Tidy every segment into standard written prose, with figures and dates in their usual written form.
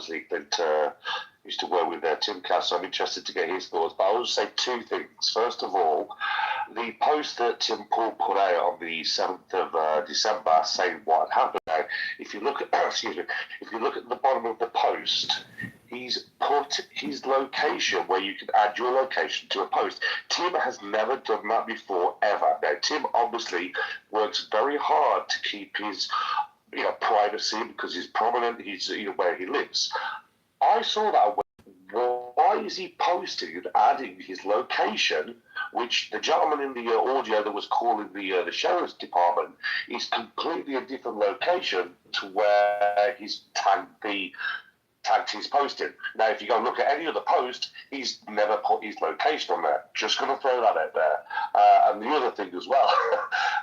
obviously Clint used to work with Timcast, so I'm interested to get his thoughts. But I will say two things. First of all, the post that Tim Pool put out on the 7th of December saying what happened. Now, if you look at if you look at the bottom of the post, he's put his location where you can add your location to a post. Tim has never done that before, ever. Now, Tim obviously works very hard to keep his privacy because he's prominent. He's where he lives. I saw that. Why is he posting and adding his location, which the gentleman in the audio that was calling the sheriff's department is completely a different location to where he's tagged his posting. Now, if you go look at any other post, he's never put his location on there. Just going to throw that out there. And the other thing as well,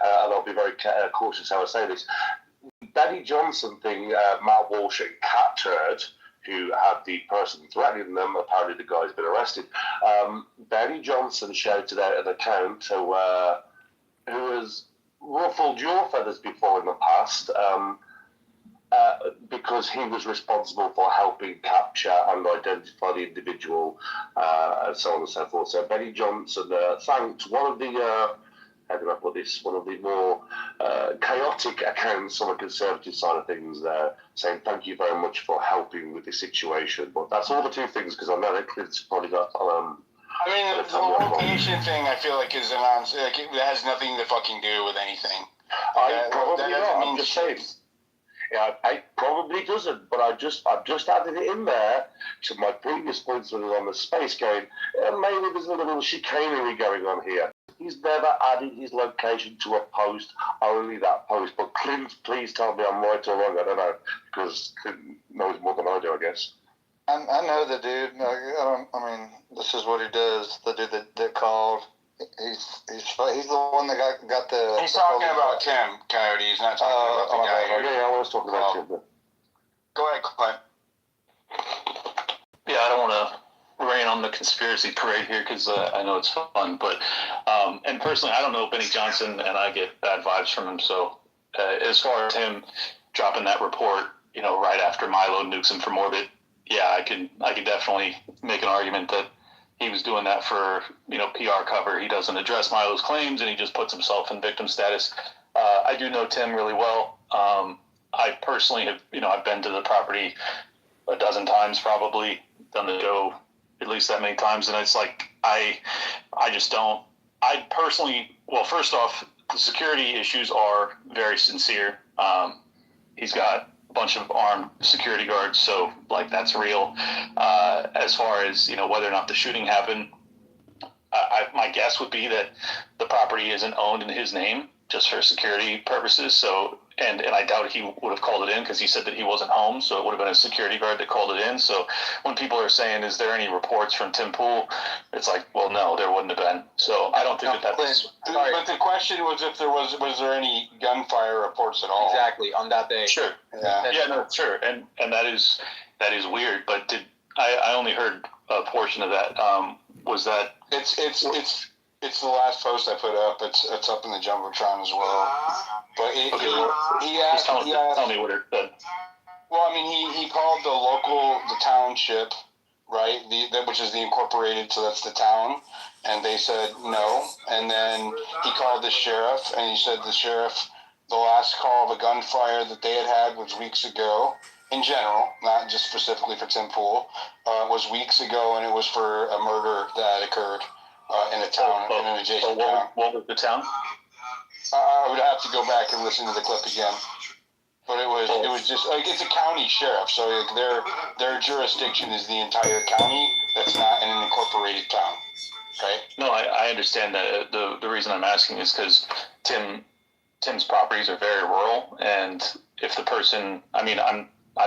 and I'll be very cautious how I say this, Benny Johnson thing, Matt Walsh and Cat Turd, who had the person threatening them. Apparently the guy's been arrested. Benny Johnson shouted out an account who has ruffled your feathers before in the past because he was responsible for helping capture and identify the individual and so on and so forth. So Benny Johnson thanked one of the how can I put this? One of the more chaotic accounts on the Conservative side of things there, saying thank you very much for helping with the situation. But that's all the two things, because I know that Clint's probably got... I mean, the whole nation thing, I feel like, is announced. Like, it has nothing to fucking do with anything. I'm just saying. Yeah, it probably doesn't, but I've just added it in there to my previous points on the space going, maybe there's a little chicanery going on here. He's never added his location to a post, only that post. But Clint, please tell me I'm right or wrong. I don't know, because Clint knows more than I do, I guess. I know the dude. I mean, this is what he does. The dude that called. He's the one that got the... He's talking about Tim, Coyote. He's not talking about the guy. Yeah, I was talking about Tim. But... Go ahead, Clint. Yeah, I don't want to rain on the conspiracy parade here because I know it's fun, but and personally, I don't know Benny Johnson, and I get bad vibes from him. So as far as him dropping that report, right after Milo nukes him from orbit, yeah, I could definitely make an argument that he was doing that for PR cover. He doesn't address Milo's claims, and he just puts himself in victim status. I do know Tim really well. I personally have, I've been to the property a dozen times, probably done the show at least that many times, and it's like I just don't. I personally, well, first off, the security issues are very sincere. He's got a bunch of armed security guards, so like that's real. As far as whether or not the shooting happened, my guess would be that the property isn't owned in his name just for security purposes. So. And I doubt he would have called it in because he said that he wasn't home, so it would have been a security guard that called it in. So when people are saying, is there any reports from Tim Pool, it's like, well, no, there wouldn't have been. So I don't think that's... But the question was if there was there any gunfire reports at all? Exactly, on that day. Sure. Yeah, no, sure. And that is weird, but I only heard a portion of that. Was that... It's the last post I put up. It's up in the Jumbotron as well. But tell me what it said. Well, I mean, he called the township, right? Which is the incorporated, so that's the town. And they said no. And then he called the sheriff, and he said the last call of a gunfire that they had was weeks ago. In general, not just specifically for Tim Pool, was weeks ago, and it was for a murder that occurred. In a town, in an adjacent town. What was the town? I would have to go back and listen to the clip again. But it was just like it's a county sheriff, so like their jurisdiction is the entire county. That's not in an incorporated town, right? No, I understand that. The reason I'm asking is because Tim's properties are very rural, and if the person, I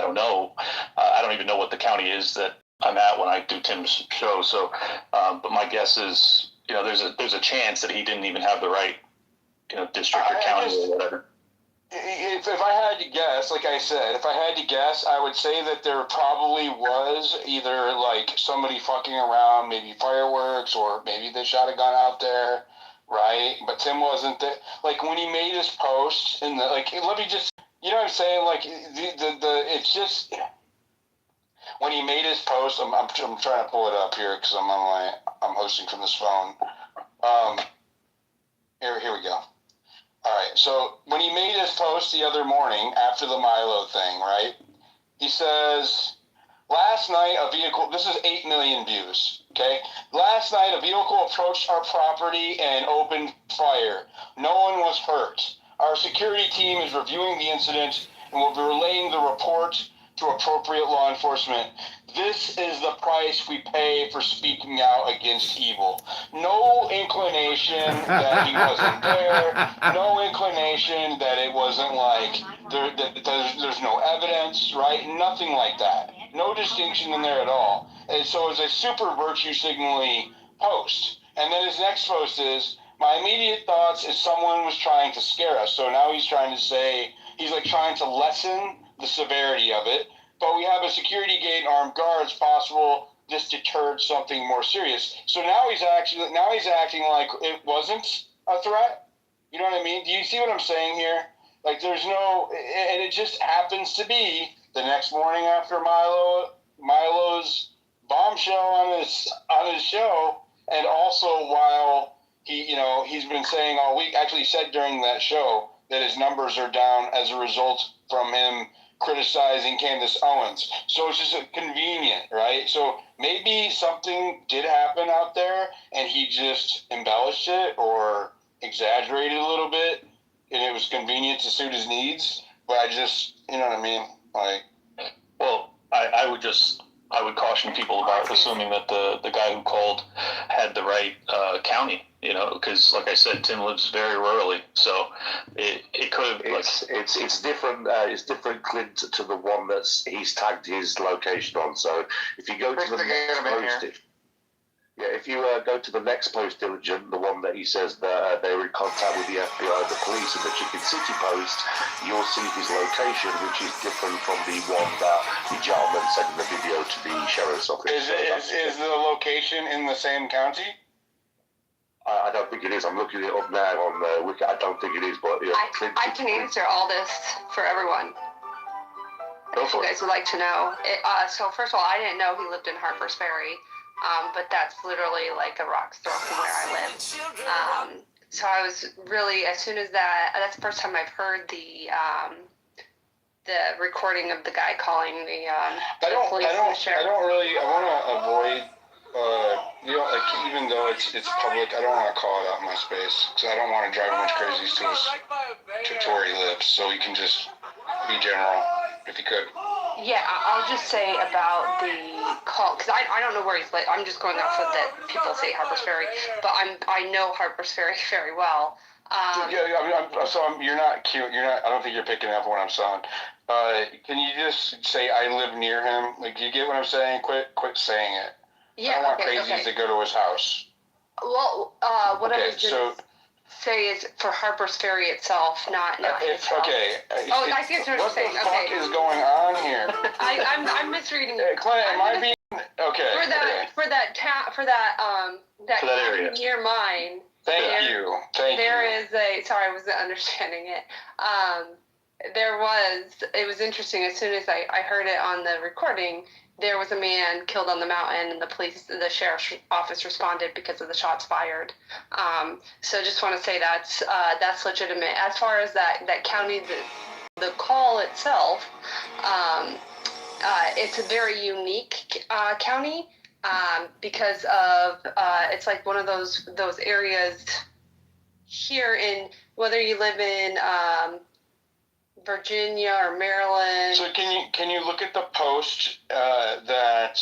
don't know, I don't even know what the county is that I'm at when I do Tim's show. So, but my guess is, there's a chance that he didn't even have the right, district or county or whatever. If I had to guess, like I said, I would say that there probably was either like somebody fucking around, maybe fireworks, or maybe they shot a gun out there, right? But Tim wasn't there. Like when he made his post in the let me just, what I'm saying? Like it's just. he made his post, I'm trying to pull it up here because I'm hosting from this phone. Here we go. All right. So when he made his post the other morning after the Milo thing, right? He says, last night a vehicle, this is 8 million views, okay? Last night a vehicle approached our property and opened fire. No one was hurt. Our security team is reviewing the incident and will be relaying the report to appropriate law enforcement. This is the price we pay for speaking out against evil. No inclination that he wasn't there. No inclination that it wasn't like there's no evidence, right? Nothing like that. No distinction in there at all. And so it's a super virtue signaling post. And then his next post is, my immediate thoughts is someone was trying to scare us. So now he's trying to say, he's like trying to lessen the severity of it. But we have a security gate and armed guards. Possible this deterred something more serious. So now he's acting like it wasn't a threat. You know what I mean? Do you see what I'm saying here? Like there's no, and it just happens to be the next morning after Milo's bombshell on his show, and also while he's been saying all week, actually said during that show that his numbers are down as a result from him criticizing Candace Owens. So it's just convenient, right? So maybe something did happen out there and he just embellished it or exaggerated a little bit and it was convenient to suit his needs. But I just, you know what I mean? Like, well, I would caution people about assuming that the guy who called had the right county, because like I said, Tim lives very rurally, so it could have. It's different. It's different, Clint, to the one he's tagged his location on. So if you go to the next post, if you go to the next post, Diligent, the one that he says that they were in contact with the FBI and the police in the Chicken City post, you'll see his location, which is different from the one that the gentleman sent in the video to the sheriff's office. Is the location in the same county? I don't think it is. I'm looking it up now on Wiki. I don't think it is, but Clint, I can answer all this for everyone. If you guys would like to know. So first of all, I didn't know he lived in Harper's Ferry. But that's literally like a rock's throw from where I live. So I was really, as soon as that's the first time I've heard the recording of the guy calling the police and the sheriff. I want to avoid, like even though it's public, I don't want to call it out in my space because I don't want to drive him much crazies to where he lives. So you can just be general if you could. Yeah, I'll just say about the call, because I don't know where he's like. I'm just going off of that people say Harper's Ferry, but I know Harper's Ferry very well. You're not cute. I don't think you're picking up what I'm saying. Can you just say I live near him? Like, you get what I'm saying? Quit saying it. Yeah, I don't want crazies to go to his house. Well, what I was going to say is for Harper's Ferry itself, not his house. Okay. I see what you're saying. What the fuck is going on here? I'm misreading. Clint, am I being okay? For that area near mine. Thank you. There is sorry, I wasn't understanding it. It was interesting. As soon as I heard it on the recording, there was a man killed on the mountain, and the sheriff's office responded because of the shots fired. So just want to say that's legitimate. As far as that county, the call itself, it's a very unique county because of it's like one of those areas here in, whether you live in Virginia or Maryland. So can you look at the post that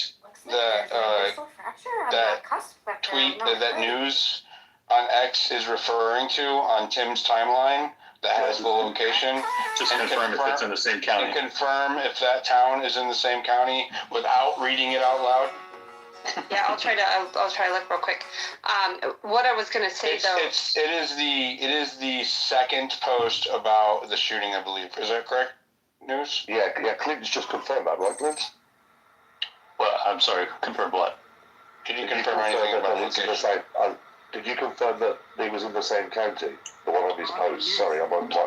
tweet that news on X is referring to on Tim's timeline that has the location? Just confirm if it's in the same county. And confirm if that town is in the same county without reading it out loud. Yeah, I'll try to look real quick. What I was going to say it is the second post about the shooting, I believe. Is that correct? News? Yeah. Clint's just confirmed that, right, Clint? Well, I'm sorry. Confirm what? Did you confirm anything about the location? Did you confirm that he was in the same county? The one on his posts. Sorry, I'm on my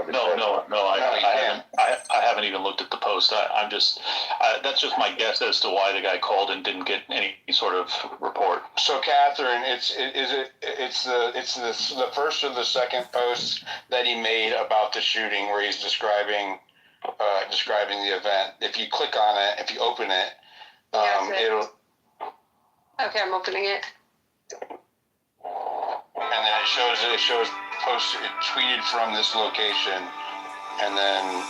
I haven't even looked at the post. I'm just that's just my guess as to why the guy called and didn't get any sort of report. So, Catherine, it's the first or the second post that he made about the shooting where he's describing the event. If you click on it, if you open it, it'll. Okay, I'm opening it. And then it shows posted, tweeted from this location, and then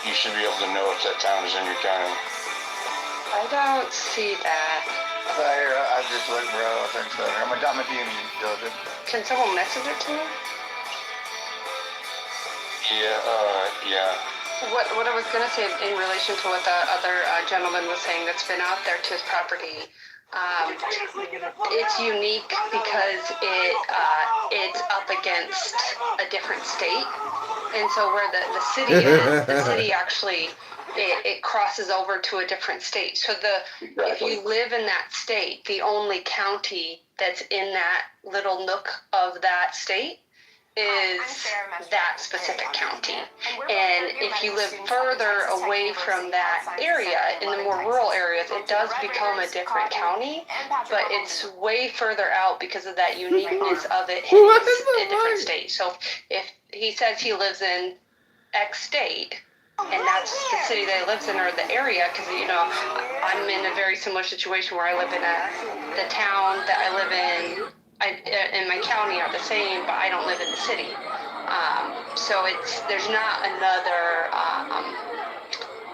you should be able to know if that town is in your county. I don't see that. I just looked, bro. I think so. I'm a DM does it. Can someone message it to me? Yeah. What I was going to say in relation to what the other gentleman was saying that's been out there to his property, it's unique because it's up against a different state, and so where the city is, the city actually it crosses over to a different state. So if you live in that state, the only county that's in that little nook of that state is that specific county. And if you live further away from that area, in the more rural areas, it does become a different county, but it's way further out because of that uniqueness of it hitting a different state. So if he says he lives in X state, and that's the city that he lives in or the area, because, I'm in a very similar situation where I live in the town that I live in, in my county are the same, but I don't live in the city. So there's not another.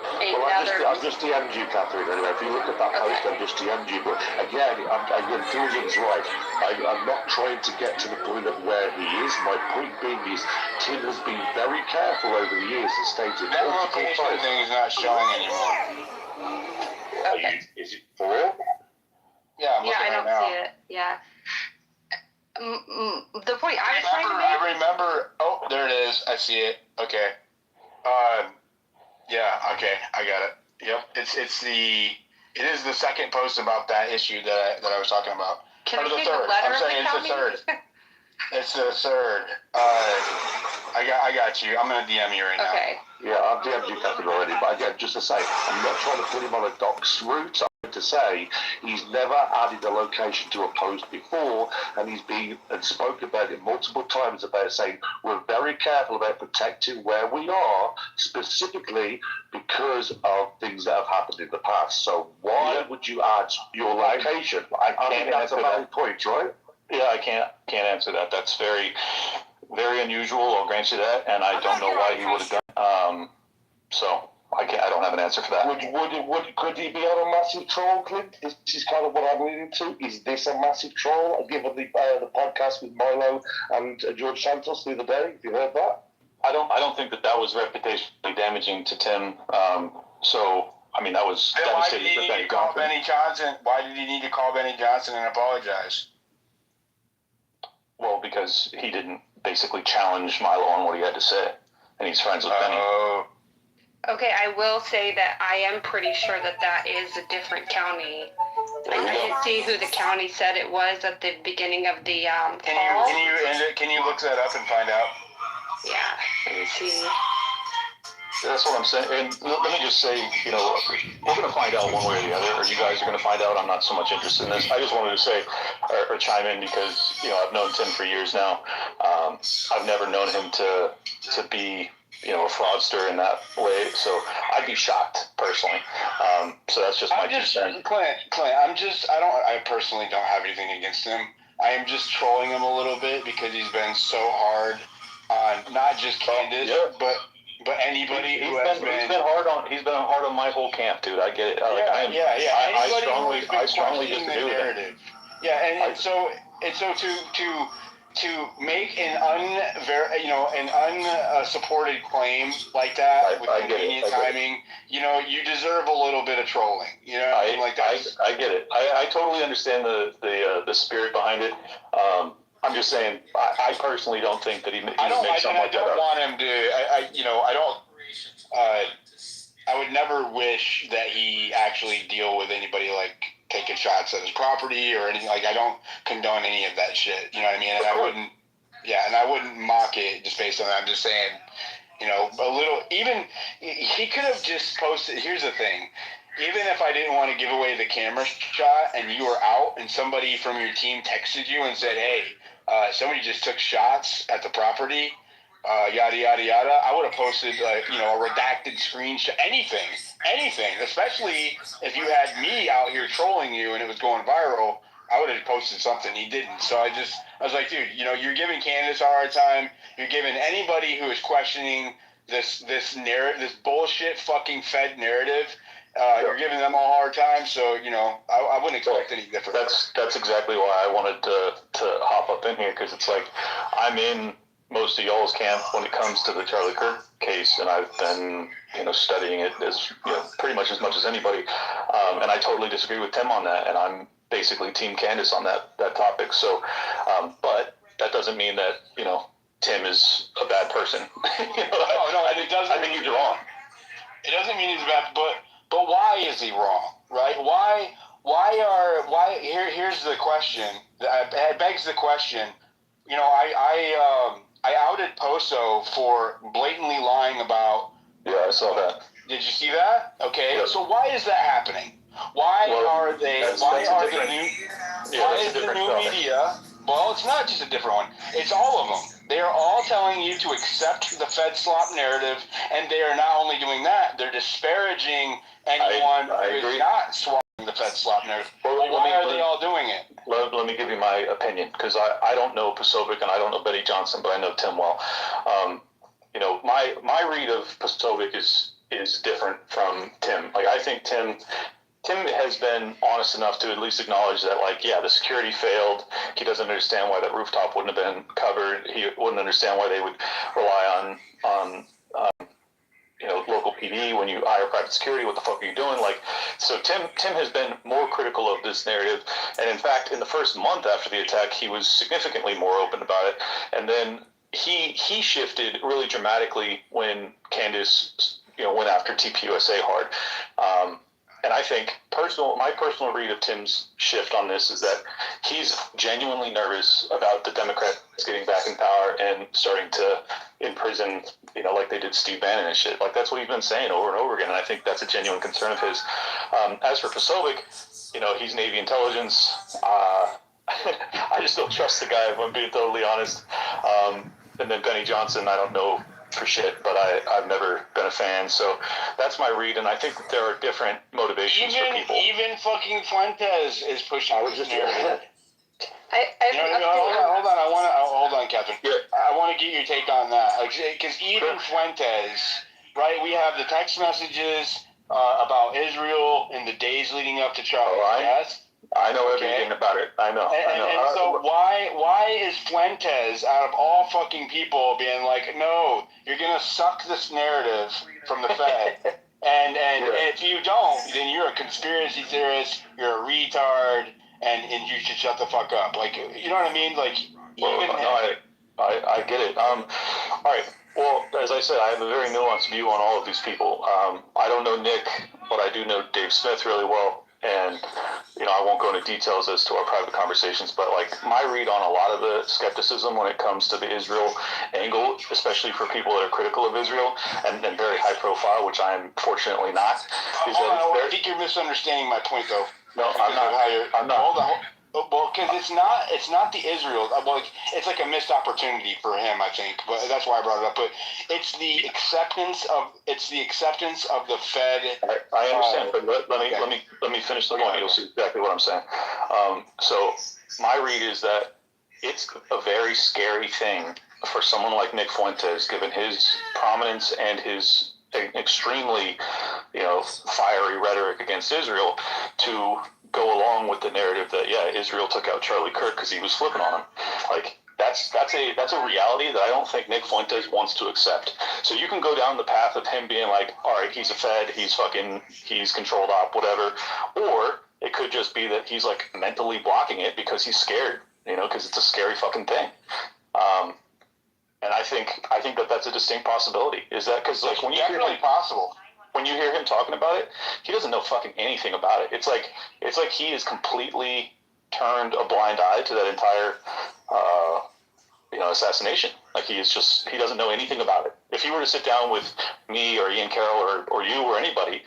I've just DM'd you, Catherine. Anyway, if you look at that post, I've just DM'd you. But again, Diligent's right. I'm not trying to get to the point of where he is. My point being is, Tim has been very careful over the years and stated that location thing is not showing anymore. Okay. Is it for? Yeah, I'm looking I don't now. see it. Yeah. The point I was trying to I make. remember. Oh, there it is. I see it. Okay. Yeah. Okay. I got it. Yep. It is the second post about that issue that I was talking about. Can I the take third. a letter I'm saying of the it's the third. It's the third. I got you. I'm gonna DM you right now. Okay. Yeah, I've DM'd you, Catherine, already. But again, just to say, I'm not trying to put him on a docs route. I'm to say he's never added a location to a post before, and he's been and spoken about it multiple times about saying we're very careful about protecting where we are, specifically because of things that have happened in the past. So why would you add your location? I think that's a valid point, right? Yeah, I can't answer that. That's very, very unusual. I'll grant you that, and I don't know why he would have done. So I don't have an answer for that. Could he be on a massive troll, Clint? This is kind of what I'm leading to. Is this a massive troll? Given the podcast with Milo and George Santos the other day, have you heard that? I don't think that was reputationally damaging to Tim. So I mean, that was devastating. Why did he need to call Benny Johnson? Why did he need to call Benny Johnson and apologize? Well, because he didn't basically challenge Milo on what he had to say, and he's friends with Benny. Okay, I will say that I am pretty sure that is a different county. I didn't see who the county said it was at the beginning of the call. Can you look that up and find out? Yeah, let me see. That's what I'm saying. And let me just say, we're going to find out one way or the other, or you guys are going to find out. I'm not so much interested in this. I just wanted to say, or chime in, because, I've known Tim for years now. I've never known him to be, a fraudster in that way. So I'd be shocked, personally. So that's just my concern. Clint, I personally don't have anything against him. I am just trolling him a little bit because he's been so hard on not just Candace, but anybody who has been. He's been hard on my whole camp, dude. I get it. I strongly disagree with him. Yeah, and so to make an unsupported claim like that with convenient timing, you deserve a little bit of trolling. I get it. I totally understand the spirit behind it. I'm just saying, I personally don't think that he makes something like that. I don't want him to. I would never wish that he actually deal with anybody like taking shots at his property or anything. Like, I don't condone any of that shit. You know what I mean? And I wouldn't. Yeah, and I wouldn't mock it just based on that. I'm just saying, you know, a little. Even he could have just posted. Here's the thing. Even if I didn't want to give away the camera shot and you were out and somebody from your team texted you and said, hey, somebody just took shots at the property, yada, yada, yada, I would have posted, you know, a redacted screenshot, anything, especially if you had me out here trolling you and it was going viral. I would have posted something. He didn't. So I was like, dude, you know, you're giving Candace a hard time. You're giving anybody who is questioning this narrative, this bullshit fucking Fed narrative, you're giving them a hard time. So, you know, I wouldn't expect any different. That's exactly why I wanted to hop up in here, because it's like I'm in most of y'all's camp when it comes to the Charlie Kirk case, and I've been, you know, studying it as, you know, pretty much as anybody, and I totally disagree with Tim on that, and I'm basically Team Candace on that topic. So, but that doesn't mean that, you know, Tim is a bad person. You know, no, and it doesn't. I think he's wrong. It doesn't mean he's bad, but why is he wrong, right? Here's the question. It begs the question. You know, I outed Poso for blatantly lying about. Yeah, I saw that. Did you see that? Okay, Yep. So why is that happening? Why is the new media? Well, it's not just a different one. It's all of them. They are all telling you to accept the Fed slop narrative, and they are not only doing that, they're disparaging anyone who is not swapping the Fed slop narrative. Well, why are they all doing it? Let me give you my opinion, because I don't know Posobiec and I don't know Betty Johnson, but I know Tim well. You know, my read of Posobiec is different from Tim. Like, I think Tim has been honest enough to at least acknowledge that, like, yeah, the security failed. He doesn't understand why that rooftop wouldn't have been covered. He wouldn't understand why they would rely on you know, local PD when you hire private security. What the fuck are you doing? Like, so Tim has been more critical of this narrative, and in fact, in the first month after the attack, he was significantly more open about it. And then he shifted really dramatically when Candace, you know, went after TPUSA hard. And I think my personal read of Tim's shift on this is that he's genuinely nervous about the Democrats getting back in power and starting to imprison, you know, like they did Steve Bannon and shit. Like, that's what he's been saying over and over again, and I think that's a genuine concern of his. As for Posobiec, you know, he's Navy intelligence. I just don't trust the guy, if I'm being totally honest. And then Benny Johnson, I don't know for shit, but I've never been a fan, so that's my read, and I think that there are different motivations for people. Even fucking Fuentes is pushing this narrative. Hold on. Hold on, Catherine. Yeah. I want to get your take on that, because even Fuentes, right? We have the text messages about Israel in the days leading up to Charlie's death. I know everything about it. I know. And so why is Fuentes, out of all fucking people, being like, no, you're gonna suck this narrative from the Fed, and if you don't, then you're a conspiracy theorist, you're a retard, and you should shut the fuck up. Like, you know what I mean? Like, I get it. All right. Well, as I said, I have a very nuanced view on all of these people. I don't know Nick, but I do know Dave Smith really well. And, you know, I won't go into details as to our private conversations, but, like, my read on a lot of the skepticism when it comes to the Israel angle, especially for people that are critical of Israel and very high profile, which I am fortunately not. I think you're misunderstanding my point, though. No, I'm not. Hold on. Well, because it's not the Israel. Well, it's like a missed opportunity for him, I think. But that's why I brought it up. But it's the acceptance of the Fed. I understand, but let me finish the point. You'll see exactly what I'm saying. So my read is that it's a very scary thing for someone like Nick Fuentes, given his prominence and his extremely, you know, fiery rhetoric against Israel, to go along with the narrative that, yeah, Israel took out Charlie Kirk because he was flipping on him. Like, that's a reality that I don't think Nick Fuentes wants to accept. So you can go down the path of him being like, all right, he's a Fed, he's controlled op, whatever, or it could just be that he's, like, mentally blocking it because he's scared, you know, because it's a scary fucking thing. And I think that that's a distinct possibility. Is that because, like, when you hear him, possible. When you hear him talking about it, he doesn't know fucking anything about it. It's like he has completely turned a blind eye to that entire assassination. Like he doesn't know anything about it. If he were to sit down with me or Ian Carroll or you or anybody,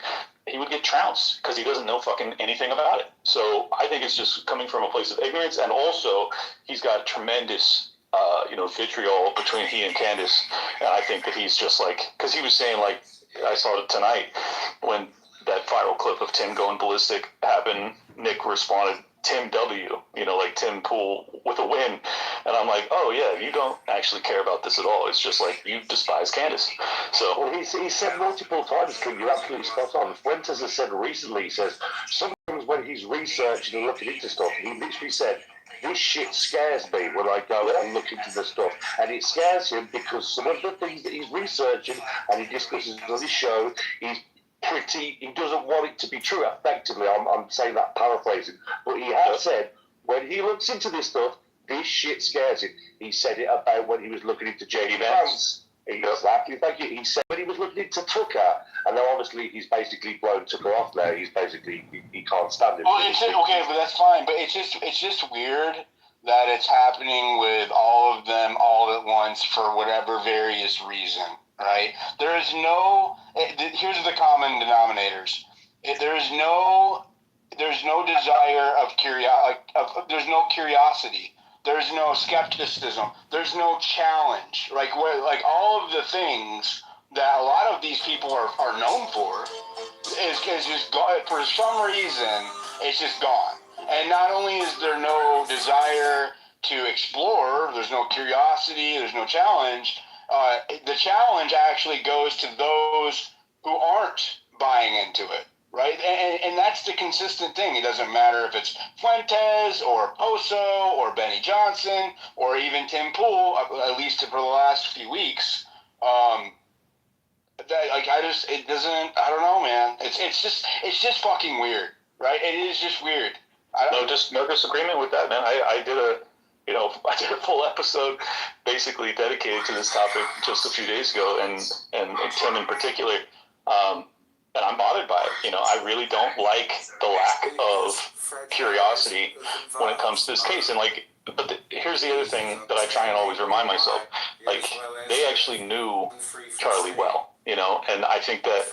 he would get trounced because he doesn't know fucking anything about it. So I think it's just coming from a place of ignorance, and also he's got tremendous vitriol between he and Candace, and I think that he's just like, because he was saying, like, I saw it tonight when that viral clip of Tim going ballistic happened, Nick responded, Tim W, like Tim Pool with a win. And I'm like, oh yeah, you don't actually care about this at all. It's just like, you despise Candace. So, well, he said multiple times, King, you're absolutely spot on. Fuentes has said recently, he says, sometimes when he's researching and looking into stuff, he literally said, this shit scares me when I go and look into the stuff. And it scares him because some of the things that he's researching and he discusses on his show, he doesn't want it to be true, effectively. I'm saying that paraphrasing. But he has said, when he looks into this stuff, this shit scares him. He said it about when he was looking into J.D. Vance. Exactly, thank you. He said when he was looking into Tucker, and now obviously he's basically blown Tucker off now. He's basically, he can't stand him. Well, okay, but that's fine. But it's just weird that it's happening with all of them all at once for whatever various reason, right? There is no, here's the common denominators. There's no desire of there's no curiosity. There's no skepticism. There's no challenge. Like all of the things that a lot of these people are known for is just gone. For some reason, it's just gone. And not only is there no desire to explore, there's no curiosity, there's no challenge. The challenge actually goes to those who aren't buying into it. Right? And that's the consistent thing. It doesn't matter if it's Fuentes or Poso or Benny Johnson or even Tim Pool, at least for the last few weeks. I don't know, man. It's just fucking weird, right? It is just weird. No disagreement with that, man. I did a full episode basically dedicated to this topic just a few days ago, and Tim in particular. And I'm bothered by it. I really don't like the lack of curiosity when it comes to this case. And here's the other thing that I try and always remind myself. They actually knew Charlie well, and I think that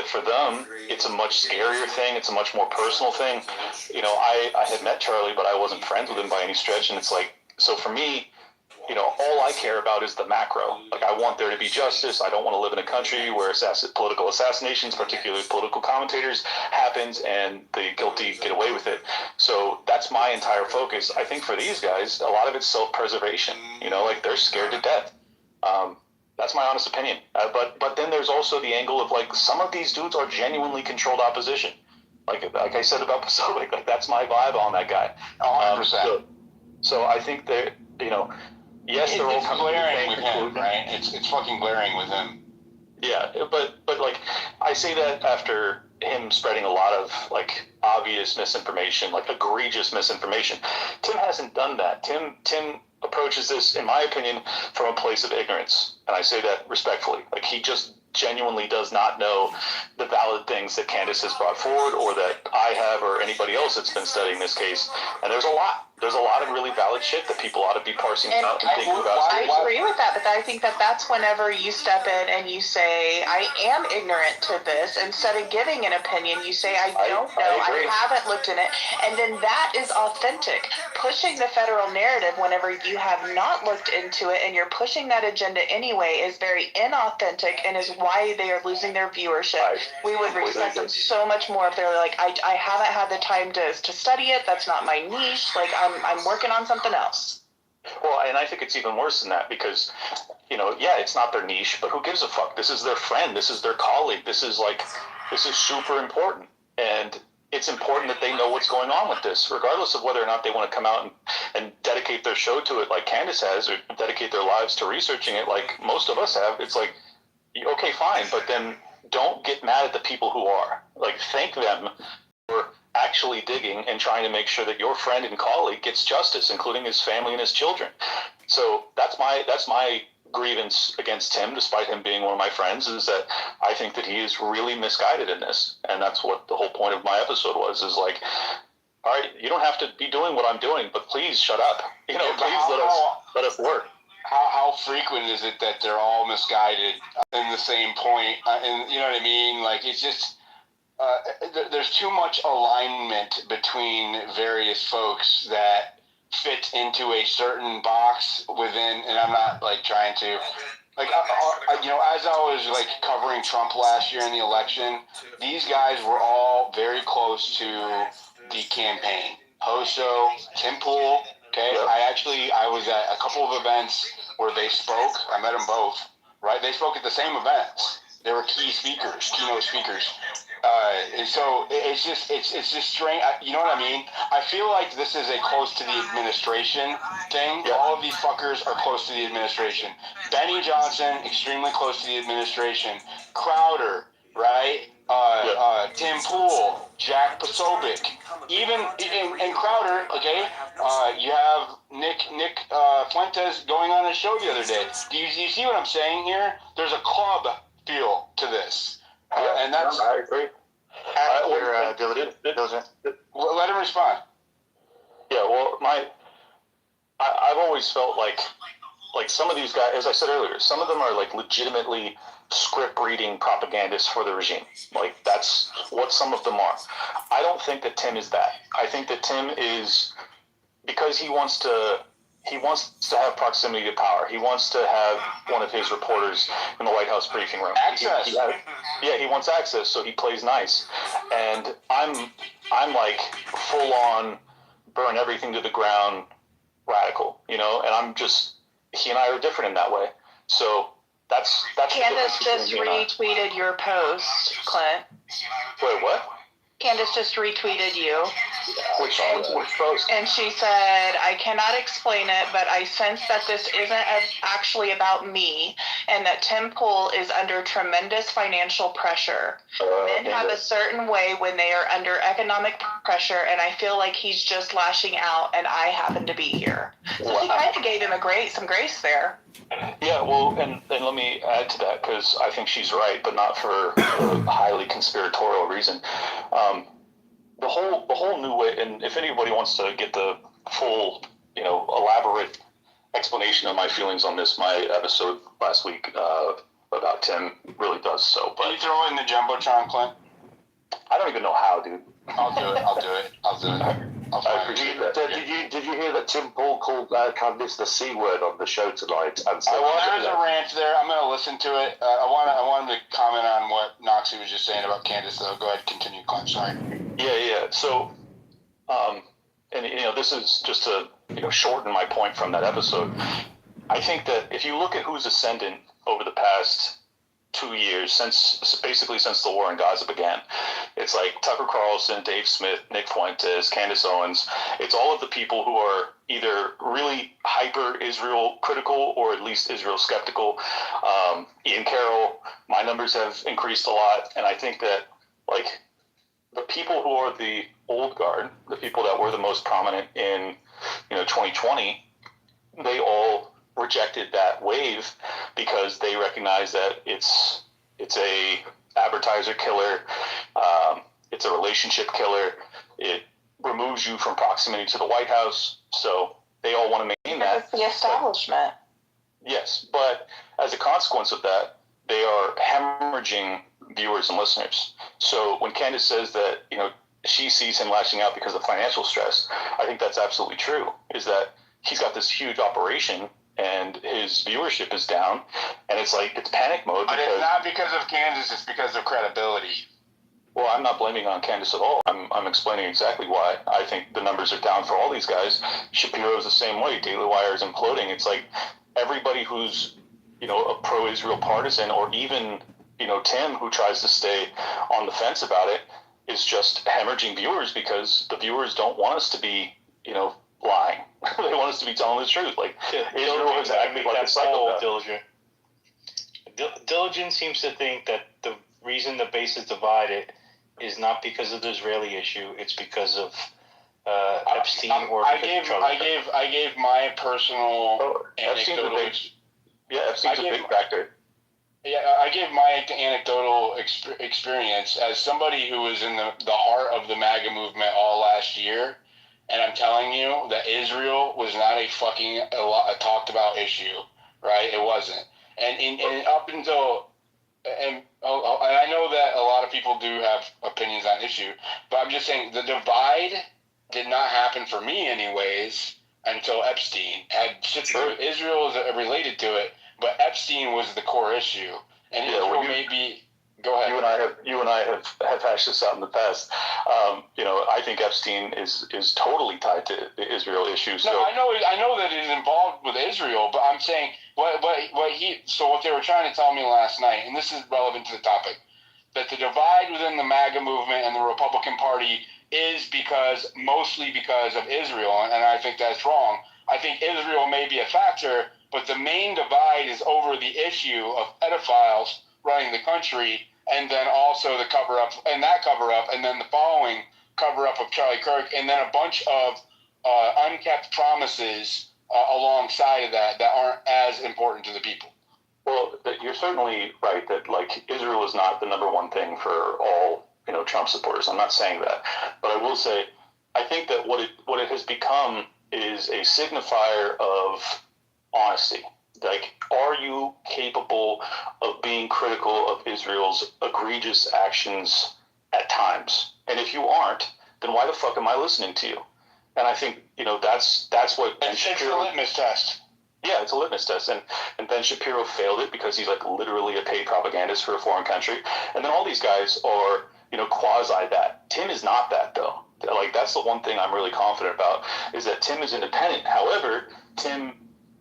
for them, it's a much scarier thing. It's a much more personal thing. I had met Charlie, but I wasn't friends with him by any stretch. And it's like, so for me, all I care about is the macro. I want there to be justice. I don't want to live in a country where political assassinations, particularly political commentators, happens and the guilty get away with it. So that's my entire focus. I think for these guys, a lot of it's self-preservation. They're scared to death. That's my honest opinion. But then there's also the angle of some of these dudes are genuinely controlled opposition. Like I said about Posobiec, that's my vibe on that guy. 100%. So I think that yes, they're all glaring with him, right? It's fucking glaring with him. Yeah, but I say that after him spreading a lot of obvious misinformation, egregious misinformation. Tim hasn't done that. Tim approaches this, in my opinion, from a place of ignorance, and I say that respectfully. He just genuinely does not know the valid things that Candace has brought forward, or that I have, or anybody else that's been studying this case. And there's a lot of really valid shit that people ought to be parsing out and thinking about. I agree with that, but I think that's whenever you step in and you say, I am ignorant to this. Instead of giving an opinion, you say, I don't know, I haven't looked in it. And then that is authentic. Pushing the federal narrative whenever you have not looked into it and you're pushing that agenda anyway is very inauthentic and is why they are losing their viewership. We would respect them so much more if they were like, I haven't had the time to study it. That's not my niche. I'm working on something else. Well, and I think it's even worse than that because, it's not their niche, but who gives a fuck? This is their friend. This is their colleague. This is super important. And it's important that they know what's going on with this, regardless of whether or not they want to come out and dedicate their show to it like Candace has, or dedicate their lives to researching it like most of us have. It's like, okay, fine, but then don't get mad at the people who are. Thank them for actually digging and trying to make sure that your friend and colleague gets justice, including his family and his children. So that's my grievance against Tim, despite him being one of my friends, is that I think that he is really misguided in this. And that's what the whole point of my episode was, is all right, you don't have to be doing what I'm doing, but please shut up. Please let us. let us work. How frequent is it that they're all misguided in the same point? And you know what I mean? Like, it's just there's too much alignment between various folks that fit into a certain box within. And I'm not like trying to, like, you know, as I was like covering Trump last year in the election, these guys were all very close to the campaign. Hoso, Tim Pool. Okay, Yep. I was at a couple of events where they spoke. I met them both. Right, they spoke at the same events. They were keynote speakers. And so it's just strange. You know what I mean? I feel like this is a close to the administration thing. Yeah. All of these fuckers are close to the administration. Benny Johnson, extremely close to the administration. Crowder, right? Tim Pool, Jack Posobiec, even in Crowder. Okay, you have Nick Fuentes going on a show the other day. Do you see what I'm saying here? There's a club feel to this, and that's. I agree. Diligent. Let him respond. Yeah, well, I've always felt like some of these guys, as I said earlier, some of them are like legitimately script reading propagandists for the regime. Like, that's what some of them are. I don't think that Tim is that. I think that Tim is, because he wants to have proximity to power. He wants to have one of his reporters in the White House briefing room. Access. He wants access, so he plays nice. And I'm like full on burn everything to the ground radical, you know, and he and I are different in that way. So that's Candace just retweeted your post, Clint. Wait, what? Candace just retweeted you. Which post? And she said, I cannot explain it, but I sense that this isn't actually about me and that Tim Pool is under tremendous financial pressure. Men have a certain way when they are under economic pressure, and I feel like he's just lashing out, and I happen to be here. So she kind of gave him some grace there. Yeah, well, and let me add to that, because I think she's right, but not for a highly conspiratorial reason. The whole new way, and if anybody wants to get the full, you know, elaborate explanation of my feelings on this, my episode last week about Tim really does so. But Can you throw it in the Jumbotron, Clint? I don't even know how, dude. I'll do it. I appreciate that. Did you hear that Tim Pool called Candice the C word on the show tonight? And so there's a rant there. I'm going to listen to it. I want him to comment on what Noxie was just saying about Candice, though. Go ahead, continue, Clint. Sorry. Yeah. So, and you know, this is just to shorten my point from that episode. I think that if you look at who's ascendant over the past 2 years, since the war in Gaza began, it's like Tucker Carlson, Dave Smith, Nick Fuentes, Candace Owens. It's all of the people who are either really hyper Israel critical or at least Israel skeptical. Ian Carroll, my numbers have increased a lot, and I think that like the people who are the old guard, the people that were the most prominent in 2020, they all rejected that wave because they recognize that it's a advertiser killer, it's a relationship killer, it removes you from proximity to the White House, so they all want to maintain that. It's the establishment. Yes, but as a consequence of that, they are hemorrhaging viewers and listeners. So when Candace says that she sees him lashing out because of financial stress, I think that's absolutely true, is that he's got this huge operation and his viewership is down, and it's panic mode. But it's not because of Candace, it's because of credibility. Well, I'm not blaming on Candace at all. I'm explaining exactly why. I think the numbers are down for all these guys. Shapiro's the same way. Daily Wire is imploding. It's like everybody who's, a pro-Israel partisan, or even, Tim, who tries to stay on the fence about it, is just hemorrhaging viewers because the viewers don't want us to be, lying. They want us to be telling the truth. Israel is acting like a psychopath. Diligent seems to think that the reason the base is divided is not because of the Israeli issue; it's because of Epstein or I gave my personal anecdotal. Epstein's a big factor. Yeah, I gave my anecdotal experience as somebody who was in the heart of the MAGA movement all last year. And I'm telling you that Israel was not a talked about issue, right? It wasn't. And up until, and I know that a lot of people do have opinions on issue, but I'm just saying the divide did not happen for me anyways until Epstein. Israel is related to it, but Epstein was the core issue. And Israel maybe... Go ahead. You and I have hashed this out in the past. I think Epstein is totally tied to the Israel issue. So. No, I know that he's involved with Israel, but I'm saying what they were trying to tell me last night, and this is relevant to the topic, that the divide within the MAGA movement and the Republican Party is mostly because of Israel, and I think that's wrong. I think Israel may be a factor, but the main divide is over the issue of pedophiles running the country, and then also the cover-up, and then the following cover-up of Charlie Kirk, and then a bunch of unkept promises alongside of that aren't as important to the people. Well, you're certainly right that, like, Israel is not the number one thing for all, Trump supporters. I'm not saying that. But I will say, I think that what it has become is a signifier of honesty. Like, are you capable of being critical of Israel's egregious actions at times? And if you aren't, then why the fuck am I listening to you? And I think, that's what... It's a litmus test. Yeah, it's a litmus test. And Ben Shapiro failed it because he's, like, literally a paid propagandist for a foreign country. And then all these guys are, quasi that. Tim is not that, though. Like, that's the one thing I'm really confident about, is that Tim is independent. However, Tim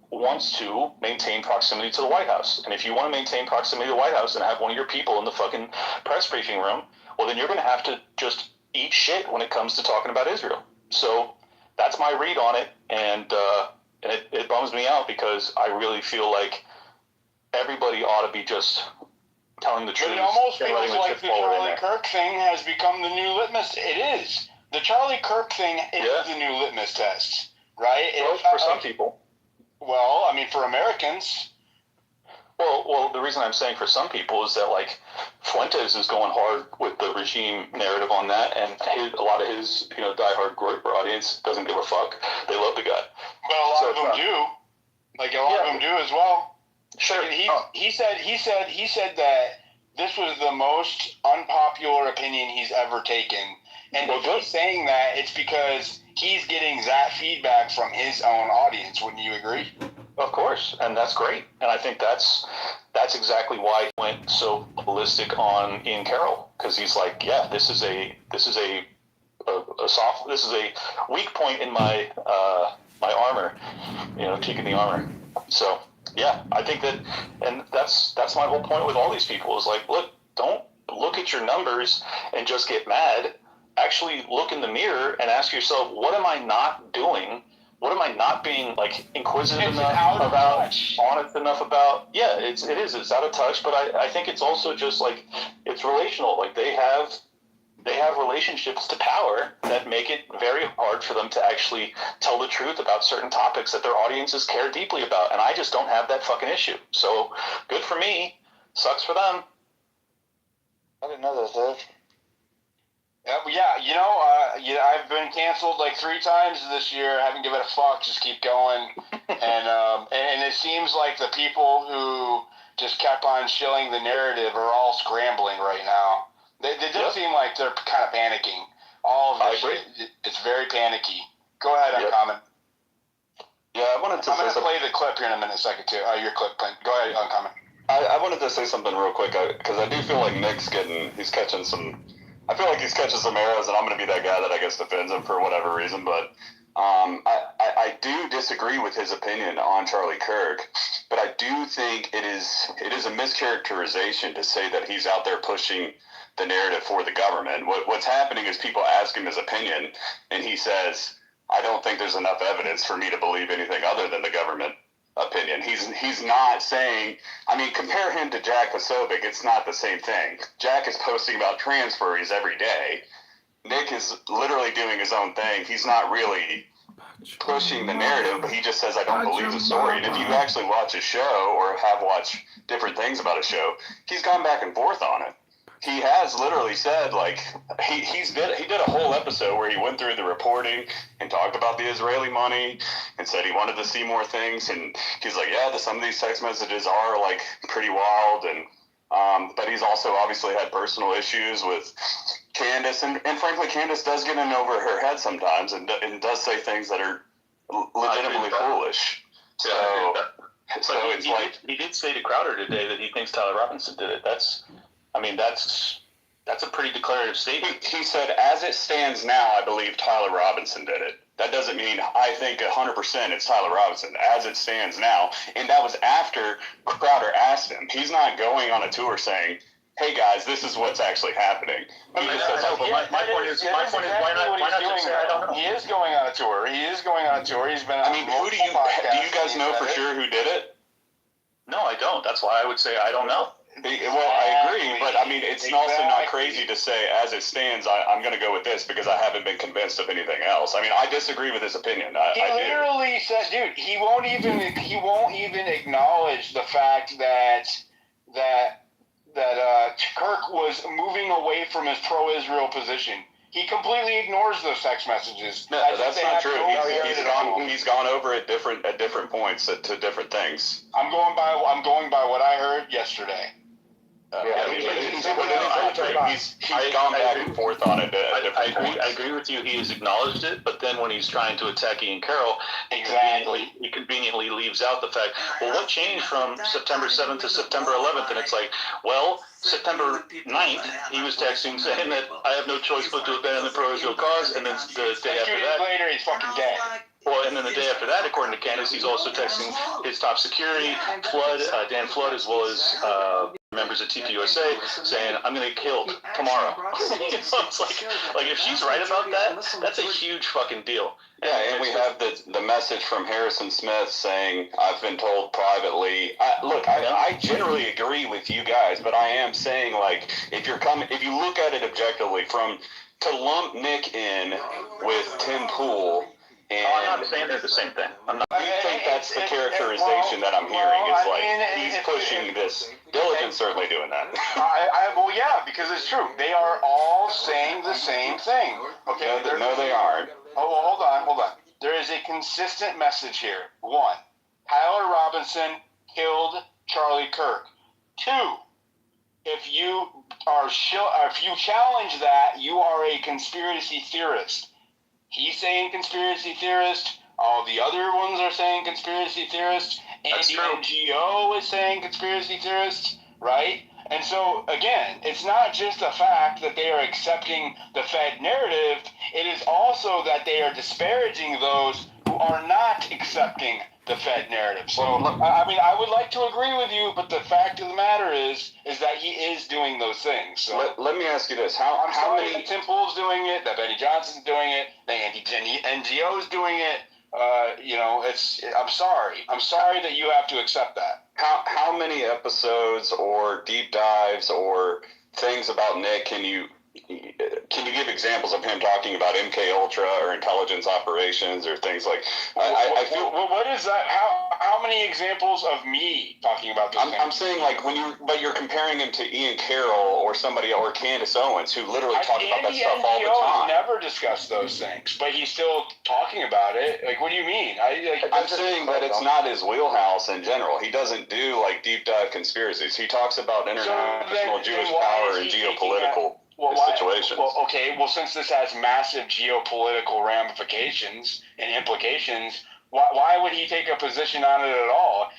wants to maintain proximity to the White House. And if you want to maintain proximity to the White House and have one of your people in the fucking press briefing room, well, then you're going to have to just eat shit when it comes to talking about Israel. So that's my read on it, and it bums me out because I really feel like everybody ought to be just telling the truth. But it almost feels like the Charlie Kirk thing has become the new litmus. It is. The Charlie Kirk thing is the new litmus test, right? Well, for some people. Well, I mean, for Americans. Well, the reason I'm saying for some people is that, like, Fuentes is going hard with the regime narrative on that, and a lot of his, diehard Groyper audience doesn't give a fuck. They love the guy. But a lot of them do. Like, a lot of them do as well. Sure. He said that this was the most unpopular opinion he's ever taken. And if he's saying that, it's because he's getting that feedback from his own audience. Wouldn't you agree? Of course, and that's great. And I think that's exactly why he went so ballistic on Ian Carroll, because he's like, yeah, this is a weak point in my my armor, cheek in the armor. So yeah, I think that, and that's my whole point with all these people is like, look, don't look at your numbers and just get mad. Actually look in the mirror and ask yourself, what am I not doing? What am I not being, like, inquisitive enough about, honest enough about? Yeah, it is. It's out of touch, but I think it's also just, like, it's relational. Like, they have relationships to power that make it very hard for them to actually tell the truth about certain topics that their audiences care deeply about, and I just don't have that fucking issue. So, good for me. Sucks for them. I didn't know that, Dave. Yeah, I've been canceled like 3 times this year. I haven't given a fuck. Just keep going. And it seems like the people who just kept on shilling the narrative are all scrambling right now. They do seem like they're kind of panicking. All of this shit, it's very panicky. Go ahead, Uncommon. Yeah, I wanted to I'm going to play the clip here in a minute, second too. Your clip, Clint. Go ahead, Uncommon. I wanted to say something real quick, because I do feel like Nick's he's catching some arrows, and I'm going to be that guy that I guess defends him for whatever reason, but I do disagree with his opinion on Charlie Kirk, but I do think it is a mischaracterization to say that he's out there pushing the narrative for the government. What's happening is people ask him his opinion, and he says, I don't think there's enough evidence for me to believe anything other than the government opinion. He's not saying, I mean, compare him to Jack Posobiec, it's not the same thing. Jack is posting about transfers every day. Nick is literally doing his own thing. He's not really pushing the narrative, but he just says, I don't believe the story. And if you actually watch a show or have watched different things about a show, he's gone back and forth on it. He has literally said, like, he did a whole episode where he went through the reporting and talked about the Israeli money and said he wanted to see more things. And he's like, yeah, some of these text messages are like pretty wild. And but he's also obviously had personal issues with Candace. And frankly, Candace does get in over her head sometimes and does say things that are legitimately foolish. So it's like he did say to Crowder today that he thinks Tyler Robinson did it. That's a pretty declarative statement. He said, as it stands now, I believe Tyler Robinson did it. That doesn't mean I think 100% it's Tyler Robinson. As it stands now, and that was after Crowder asked him. He's not going on a tour saying, "Hey guys, this is what's actually happening." My point is, why not just say I don't know? He is going on a tour. He's been. I mean, do you guys know for sure who did it? No, I don't. That's why I would say I don't know. Well, I agree, but I mean, it's also not crazy to say, as it stands, I'm going to go with this because I haven't been convinced of anything else. I mean, I disagree with his opinion. He literally said, dude, he won't even acknowledge the fact that Kirk was moving away from his pro-Israel position. He completely ignores those text messages. No, that's not true. He's gone over at different points to different things. I'm going by what I heard yesterday. He's gone back and forth on it at different points. I agree with you. He has acknowledged it, but then when he's trying to attack Ian Carroll, he conveniently leaves out the fact, well, what changed from September 7th to September 11th? And it's like, well, September 9th, he was texting saying that I have no choice but to abandon the pro-Israel cause, and then the day after that, later he's fucking dead. Well, and then the day after that, according to Candace, he's also texting his top security, Flood, Dan Flood, as well as members of TPUSA, saying, I'm going to get killed tomorrow. It's like if she's right about that, that's a huge fucking deal. Yeah, and we have the message from Harrison Smith saying, I've been told privately. I generally agree with you guys, but I am saying, like, if you look at it objectively, to lump Nick in with Tim Pool. And I'm not saying they're the same thing. I'm not. You think that's the characterization that I'm hearing? Is like he's pushing this. Diligent's certainly doing that. Well, yeah, because it's true. They are all saying the same thing. Okay. No, they aren't. Oh, well, hold on. There is a consistent message here. 1, Tyler Robinson killed Charlie Kirk. 2, if you challenge that, you are a conspiracy theorist. He's saying conspiracy theorist. All the other ones are saying conspiracy theorists. Andy NGO is saying conspiracy theorists, right? And so, again, it's not just the fact that they are accepting the Fed narrative. It is also that they are disparaging those who are not accepting the Fed narrative. So, I mean, I would like to agree with you, but the fact of the matter is that he is doing those things. So let me ask you this: I'm sorry that Tim Pool's doing it, that Benny Johnson's doing it, that NGO is doing it. I'm sorry. I'm sorry that you have to accept that. How many episodes or deep dives or things about Nick can you give examples of him talking about MK Ultra or intelligence operations or things like? I feel. What is that? How many examples of me talking about this? I'm saying like but you're comparing him to Ian Carroll or somebody or Candace Owens who literally talk about that stuff all the time. Never discussed those things, but he's still talking about it. Like, what do you mean? I'm saying that it's not his wheelhouse in general. He doesn't do like deep dive conspiracies. He talks about international Jewish power and geopolitical situations. Well, since this has massive geopolitical ramifications and implications, why would he take a position on it at all?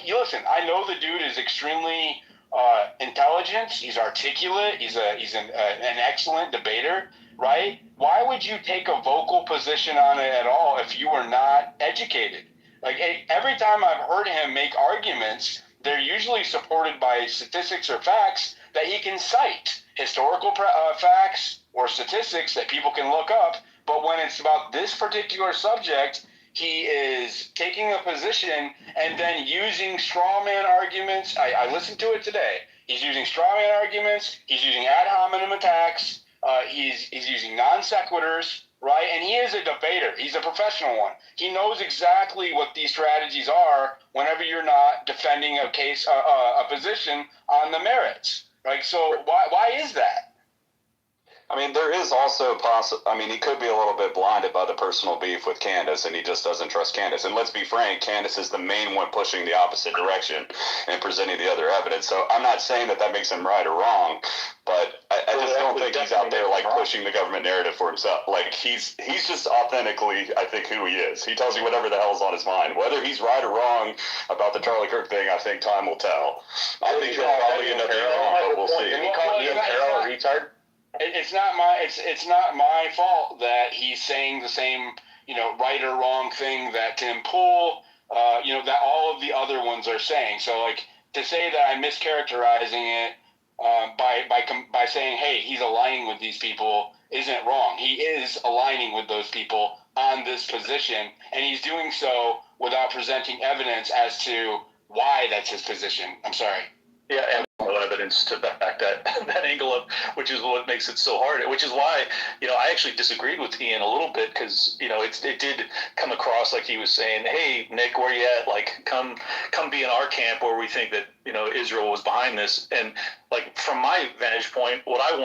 Listen, I know the dude is extremely intelligent. He's articulate. He's an excellent debater, right? Why would you take a vocal position on it at all if you were not educated? Like, every time I've heard him make arguments, they're usually supported by statistics or facts that he can cite, historical facts or statistics that people can look up. But when it's about this particular subject, he is taking a position and then using straw man arguments. I listened to it today. He's using straw man arguments. He's using ad hominem attacks. He's using non sequiturs, right? And he is a debater. He's a professional one. He knows exactly what these strategies are whenever you're not defending a case, a position on the merits. Like, so why is that? I mean, there is also he could be a little bit blinded by the personal beef with Candace, and he just doesn't trust Candace. And let's be frank, Candace is the main one pushing the opposite direction and presenting the other evidence. So I'm not saying that makes him right or wrong, but I just don't think he's out there like pushing the government narrative for himself. Like he's just authentically, I think, who he is. He tells you whatever the hell's on his mind. Whether he's right or wrong about the Charlie Kirk thing, I think time will tell. I think he'll probably end up being wrong, but we'll see. Didn't he call Ian Carroll a retard? It's not my fault that he's saying the same, right or wrong thing that Tim Pool, that all of the other ones are saying. So like to say that I'm mischaracterizing it by saying, hey, he's aligning with these people isn't wrong. He is aligning with those people on this position, and he's doing so without presenting evidence as to why that's his position. I'm sorry. Yeah, and no evidence to back that angle up, which is what makes it so hard. Which is why, I actually disagreed with Ian a little bit because, it did come across like he was saying, "Hey, Nick, where you at? Like, come be in our camp where we think that Israel was behind this." And like from my vantage point, what I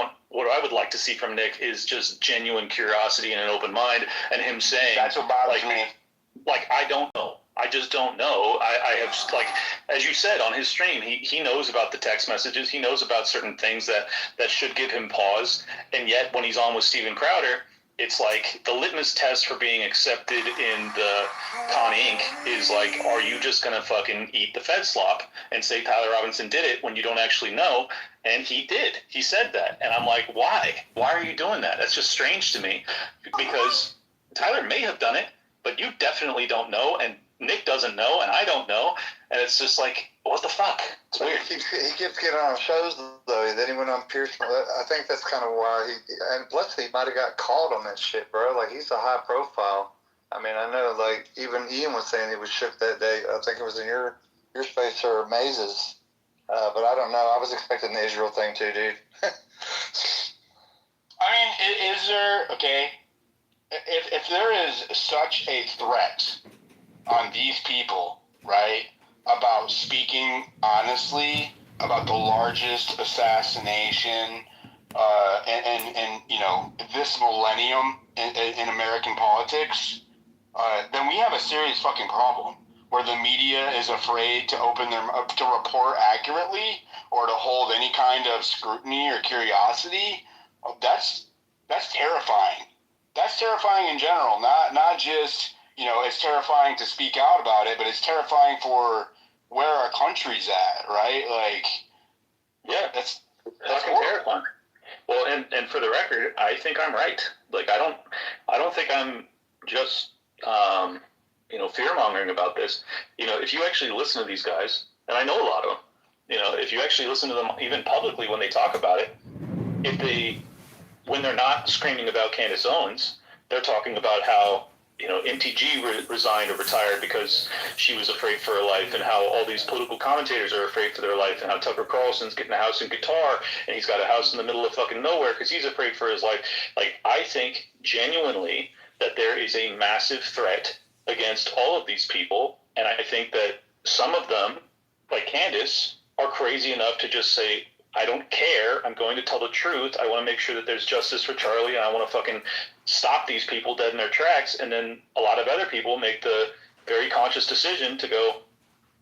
would like to see from Nick is just genuine curiosity and an open mind, and him saying, "That's what bothers me." Like, I don't know. I just don't know. I have, like, as you said on his stream, he knows about the text messages. He knows about certain things that should give him pause. And yet, when he's on with Steven Crowder, it's like the litmus test for being accepted in the Con Inc. is like, are you just going to fucking eat the Fed slop and say Tyler Robinson did it when you don't actually know? And he did. He said that. And I'm like, why? Why are you doing that? That's just strange to me because Tyler may have done it, but you definitely don't know, and Nick doesn't know, and I don't know, and it's just like, what the fuck? It's weird. He keeps getting on shows, though. Then he went on Pierce. I think that's kind of why and plus he might have got called on that shit, bro. Like, he's a high profile. I mean, I know, like, even Ian was saying he was shook that day. I think it was in your space or Maze's. But I don't know. I was expecting the Israel thing, too, dude. I mean, is there, okay, if there is such a threat on these people, right, about speaking honestly about the largest assassination and this millennium in American politics, then we have a serious fucking problem where the media is afraid to to report accurately or to hold any kind of scrutiny or curiosity. That's terrifying. That's terrifying in general, not just, it's terrifying to speak out about it, but it's terrifying for where our country's at, right? Like, yeah, that's terrifying. Well, and for the record, I think I'm right. Like, I don't think I'm just, fear-mongering about this. If you actually listen to these guys, and I know a lot of them, if you actually listen to them even publicly when they talk about it, when they're not screaming about Candace Owens, they're talking about how, MTG resigned or retired because she was afraid for her life, and how all these political commentators are afraid for their life, and how Tucker Carlson's getting a house in Qatar, and he's got a house in the middle of fucking nowhere because he's afraid for his life. Like, I think genuinely that there is a massive threat against all of these people, and I think that some of them, like Candace, are crazy enough to just say, I don't care. I'm going to tell the truth. I want to make sure that there's justice for Charlie, and I want to fucking stop these people dead in their tracks. And then a lot of other people make the very conscious decision to go,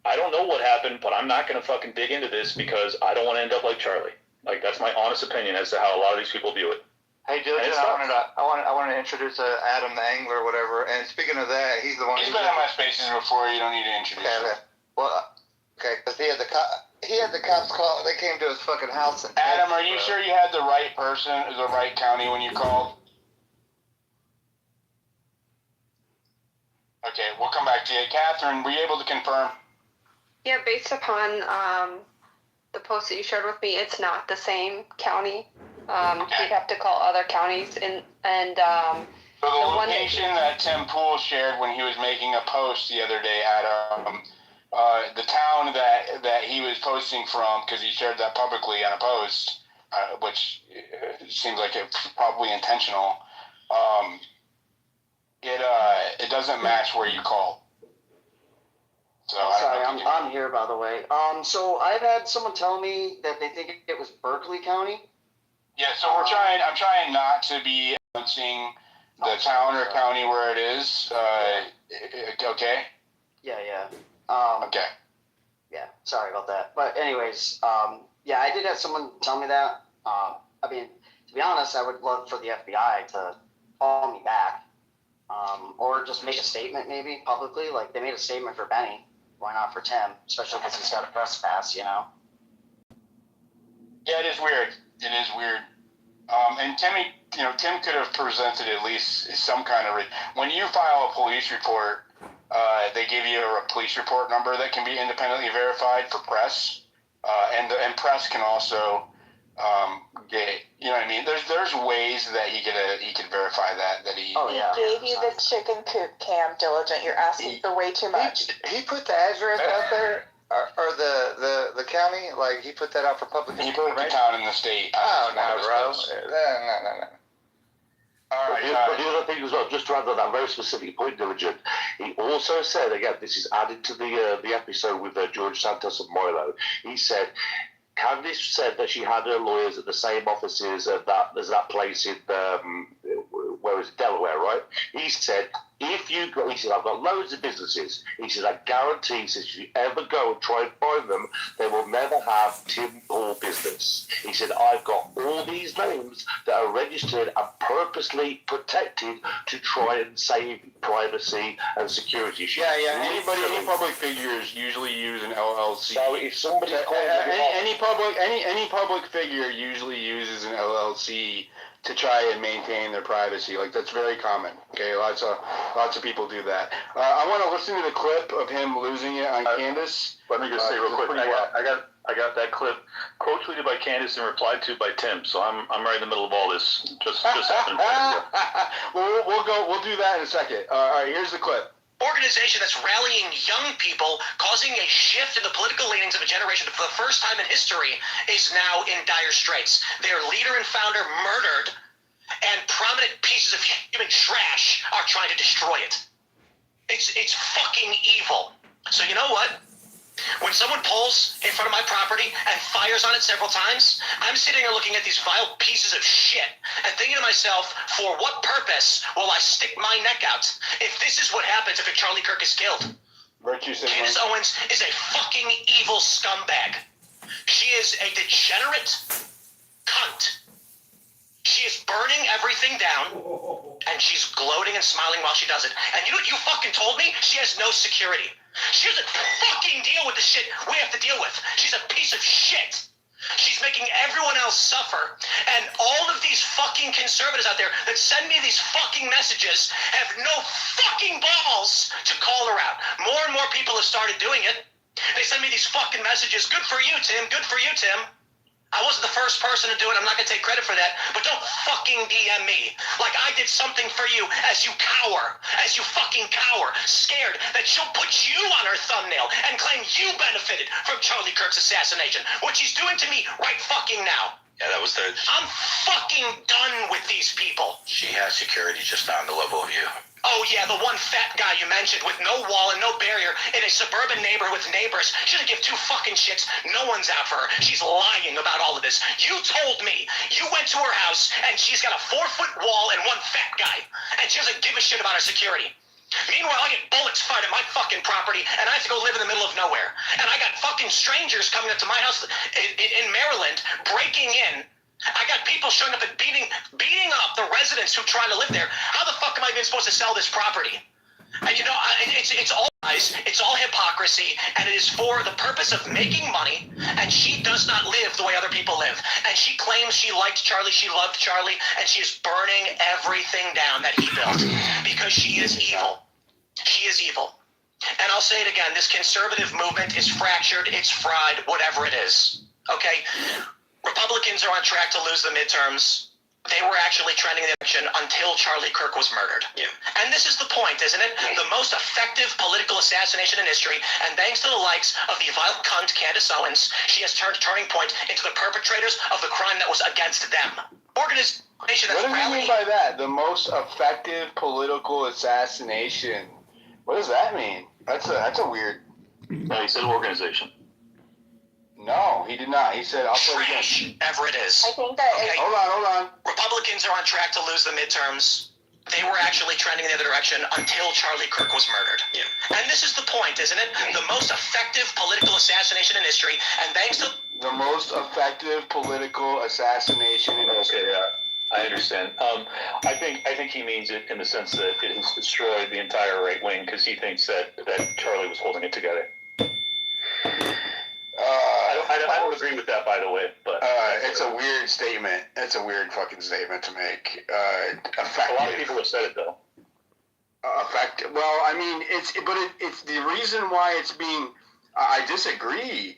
I don't know what happened, but I'm not going to fucking dig into this because I don't want to end up like Charlie. Like, that's my honest opinion as to how a lot of these people view it. Hey, Diligent, I wanted to introduce Adam the Angler or whatever. And speaking of that, he's the one. He's been on my spaces before. You don't need to introduce him. Well, okay, because he had the cops call. They came to his fucking house. Adam, are you sure you had the right person, the right county when you called? Okay, we'll come back to you. Catherine, were you able to confirm? Yeah, based upon the post that you shared with me, it's not the same county. You'd have to call other counties. So the location that Tim Pool shared when he was making a post the other day, Adam, the town that he was posting from, because he shared that publicly on a post, which seems like it's probably intentional, it doesn't match where you called. So sorry, I'm here, by the way. So I've had someone tell me that they think it was Berkeley County. Yeah, so I'm trying not to be announcing the town or county where it is. Okay? Yeah. Okay. Yeah, sorry about that. But anyways, yeah, I did have someone tell me that. I mean, to be honest, I would love for the FBI to call me back, or just make a statement maybe publicly. Like they made a statement for Benny. Why not for Tim? Especially because he's got a press pass, you know? Yeah, it is weird. It is weird. And Tim could have presented at least some kind of... When you file a police report, they give you a police report number that can be independently verified for press. And press can also get... You know what I mean? There's ways that he could verify that he... Oh, yeah. He gave you the chicken coop cam, Diligent. You're asking for way too much. He put the address out there? Or the county, like he put that out for public information? He put the town in the state. Oh, no, bro. No. All right. But the other thing as well, just to add on that very specific point, Diligent, he also said, again, this is added to the episode with George Santos and Milo. He said, Candice said that she had her lawyers at the same offices as that place in where is it, Delaware, right? He said, he said, I've got loads of businesses. He said, I guarantee, he says, if you ever go and try and find them, they will never have Tim Paul business. He said, I've got all these names that are registered and purposely protected to try and save privacy and security. Any public figures usually use an LLC. So if somebody any public figure usually uses an LLC to try and maintain their privacy. Like, that's very common. Okay, lots of people do that. I want to listen to the clip of him losing it on Candace. Let me just say real quick. I got that clip quote tweeted by Candace and replied to by Tim. So I'm right in the middle of all this. Just happened. We'll do that in a second. All right, here's the clip. Organization that's rallying young people, causing a shift in the political leanings of a generation for the first time in history, is now in dire straits. Their leader and founder murdered, and prominent pieces of human trash are trying to destroy it. It's fucking evil. So you know what? When someone pulls in front of my property and fires on it several times, I'm sitting there looking at these vile pieces of shit and thinking to myself, for what purpose will I stick my neck out if this is what happens if Charlie Kirk is killed? Candace Owens is a fucking evil scumbag. She is a degenerate cunt. She is burning everything down, and she's gloating and smiling while she does it. And you know what you fucking told me? She has no security. She doesn't fucking deal with the shit we have to deal with. She's a piece of shit. She's making everyone else suffer. And all of these fucking conservatives out there that send me these fucking messages have no fucking balls to call her out. More and more people have started doing it. They send me these fucking messages. Good for you, Tim. Good for you, Tim. I wasn't the first person to do it. I'm not going to take credit for that. But don't fucking DM me like I did something for you as you cower, as you fucking cower, scared that she'll put you on her thumbnail and claim you benefited from Charlie Kirk's assassination, which she's doing to me right fucking now. Yeah, that was the... I'm fucking done with these people. She has security just on the level of you. Oh, yeah, the one fat guy you mentioned with no wall and no barrier in a suburban neighborhood with neighbors. She doesn't give two fucking shits. No one's out for her. She's lying about all of this. You told me you went to her house and she's got a 4-foot wall and one fat guy. And she doesn't give a shit about her security. Meanwhile, I get bullets fired at my fucking property and I have to go live in the middle of nowhere. And I got fucking strangers coming up to my house in Maryland, breaking in. I got people showing up and beating up the residents who try to live there. How the fuck am I even supposed to sell this property? And you know, it's all lies, it's all hypocrisy, and it is for the purpose of making money, and she does not live the way other people live. And she claims she liked Charlie, she loved Charlie, and she is burning everything down that he built, because she is evil. She is evil. And I'll say it again, this conservative movement is fractured, it's fried, whatever it is. Okay? Republicans are on track to lose the midterms. They were actually trending the election until Charlie Kirk was murdered. Yeah. And this is the point, isn't it? The most effective political assassination in history, and thanks to the likes of the vile cunt Candace Owens, she has turned Turning Point into the perpetrators of the crime that was against them. Organization that's What do you mean by that? The most effective political assassination. What does that mean? That's a weird... No, he said organization. No, he did not. He said, "I'll play again." Trash, ever it is. I think that Okay. Hold on. Republicans are on track to lose the midterms. They were actually trending in the other direction until Charlie Kirk was murdered. Yeah. And this is the point, isn't it? The most effective political assassination in history, and thanks to The most effective political assassination in history. Okay, I understand. I think he means it in the sense that it has destroyed the entire right wing because he thinks that Charlie was holding it together. I don't agree with that, by the way. But it's a weird statement. It's a weird fucking statement to make. A lot of people have said it though. Effective. Well, I mean, it's the reason why it's being. I disagree.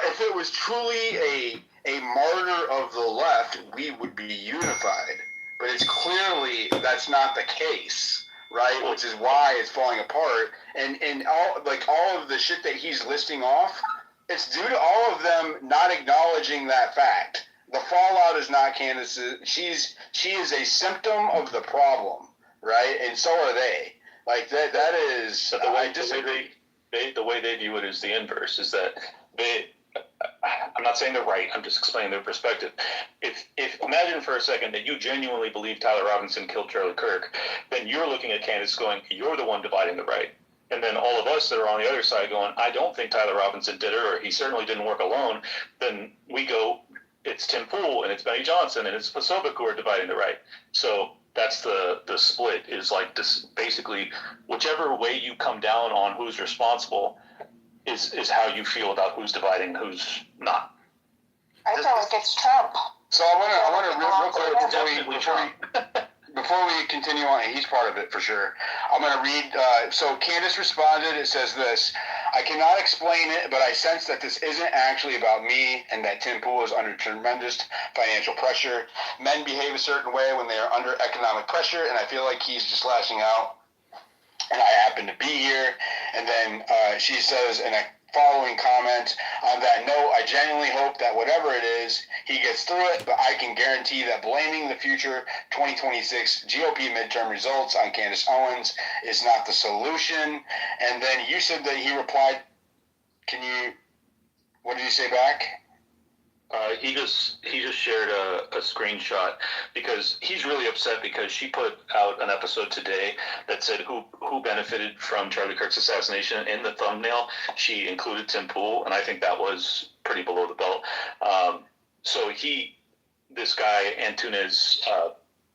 If it was truly a martyr of the left, we would be unified. But it's clearly that's not the case, right? Which is why it's falling apart. And all of the shit that he's listing off, it's due to all of them not acknowledging that fact. The fallout is not Candace's. She is a symptom of the problem, right? And so are they. Like that is. But I disagree. The way they view it is the inverse. Is that I'm not saying they're right. I'm just explaining their perspective. If imagine for a second that you genuinely believe Tyler Robinson killed Charlie Kirk, then you're looking at Candace going, "You're the one dividing the right." And then all of us that are on the other side going, "I don't think Tyler Robinson did it, or he certainly didn't work alone." Then we go, "It's Tim Pool and it's Benny Johnson and it's Posobiec who are dividing the right." So that's the split is like this. Basically, whichever way you come down on who's responsible is how you feel about who's dividing and who's not. I feel like it's Trump. So I want to real quick before we continue on, he's part of it for sure. I'm going to read. So Candace responded. It says this: "I cannot explain it, but I sense that this isn't actually about me and that Tim Pool is under tremendous financial pressure. Men behave a certain way when they are under economic pressure, and I feel like he's just lashing out. And I happen to be here." And then she says in a following comment, "On that note, I genuinely hope that whatever it is, he gets through it, but I can guarantee that blaming the future 2026 GOP midterm results on Candace Owens is not the solution." And then you said that he replied, what did you say back? He just shared a screenshot because he's really upset because she put out an episode today that said who benefited from Charlie Kirk's assassination. In the thumbnail, she included Tim Pool, and I think that was pretty below the belt. So this guy, Antunes,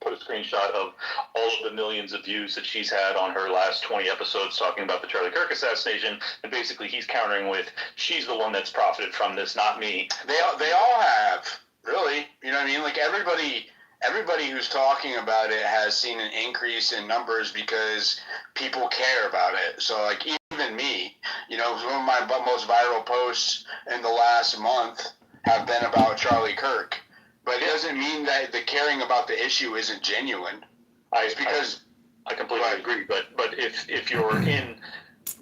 put a screenshot of all of the millions of views that she's had on her last 20 episodes talking about the Charlie Kirk assassination, and basically he's countering with, she's the one that's profited from this, not me. They all have, really. You know what I mean? Like everybody who's talking about it has seen an increase in numbers because people care about it. So like even me, some of my most viral posts in the last month have been about Charlie Kirk. But it doesn't mean that the caring about the issue isn't genuine. I completely agree. But if you're in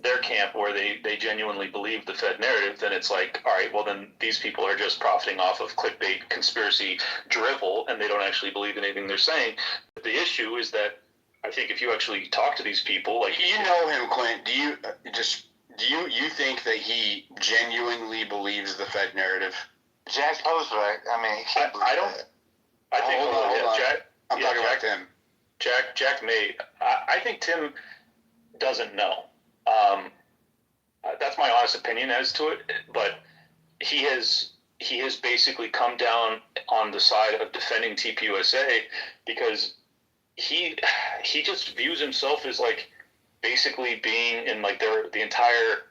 their camp where they genuinely believe the Fed narrative, then it's like, all right, well then these people are just profiting off of clickbait, conspiracy drivel, and they don't actually believe in anything they're saying. But the issue is that I think if you actually talk to these people, like you know him, Clint, do you think that he genuinely believes the Fed narrative? Jack Post, right? I mean, he can't believe that. I think hold on. Jack. I'm talking about Tim. Jack may. I think Tim doesn't know. That's my honest opinion as to it. But he has basically come down on the side of defending TPUSA because he just views himself as like basically being in like the entire